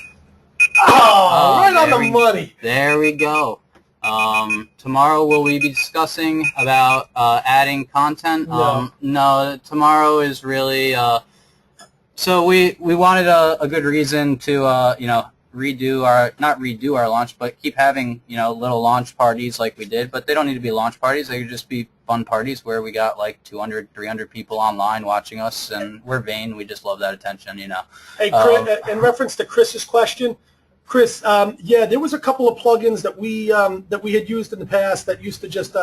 Oh, right on the money. There we go. Tomorrow will we be discussing about adding content? No, tomorrow is really so we wanted a good reason to not redo our launch, but keep having little launch parties like we did. But they don't need to be launch parties. They could just be fun parties where we got like 200, 300 people online watching us, and we're vain. We just love that attention, Hey, Chris, in reference to Chris's question. Chris, yeah, there was a couple of plugins that we had used in the past that used to just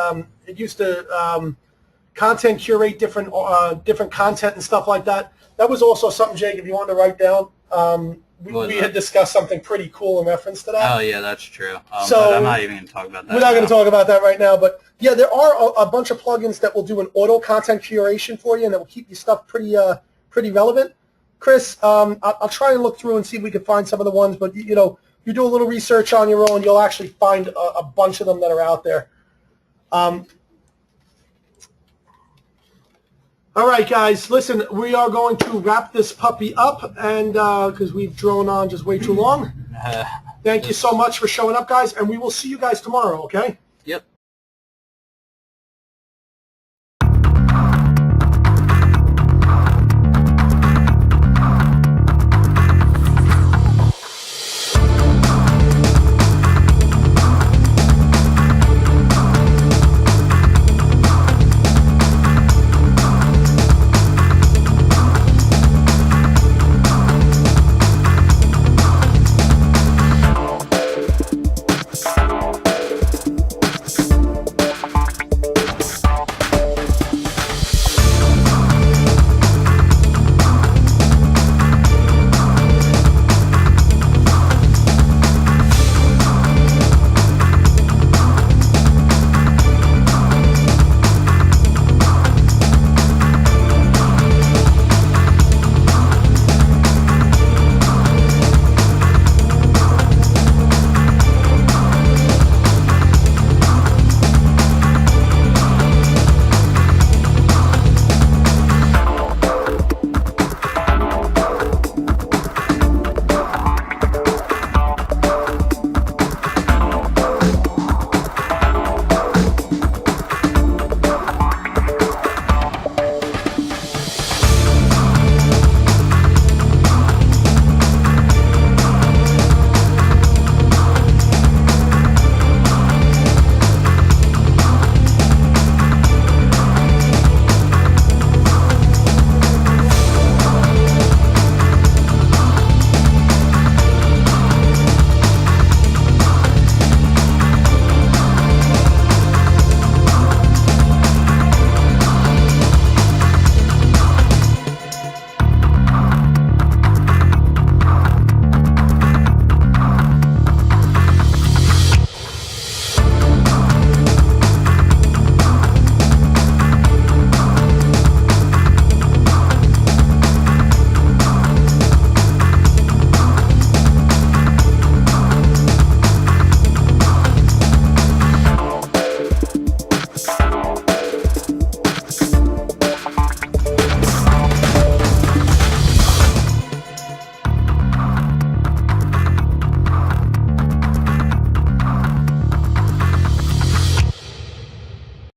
content curate different content and stuff like that. That was also something, Jake, if you wanted to write down. We had discussed something pretty cool in reference to that. Oh yeah, that's true. So but I'm not even going to talk about that. We're not going to talk about that right now, but yeah, there are a bunch of plugins that will do an auto content curation for you and that will keep your stuff pretty relevant. Chris, I'll try and look through and see if we can find some of the ones, but you do a little research on your own, you'll actually find a bunch of them that are out there. All right, guys, listen, we are going to wrap this puppy up, and because we've drawn on just way too long. Thank you so much for showing up, guys, and we will see you guys tomorrow, okay? Yep.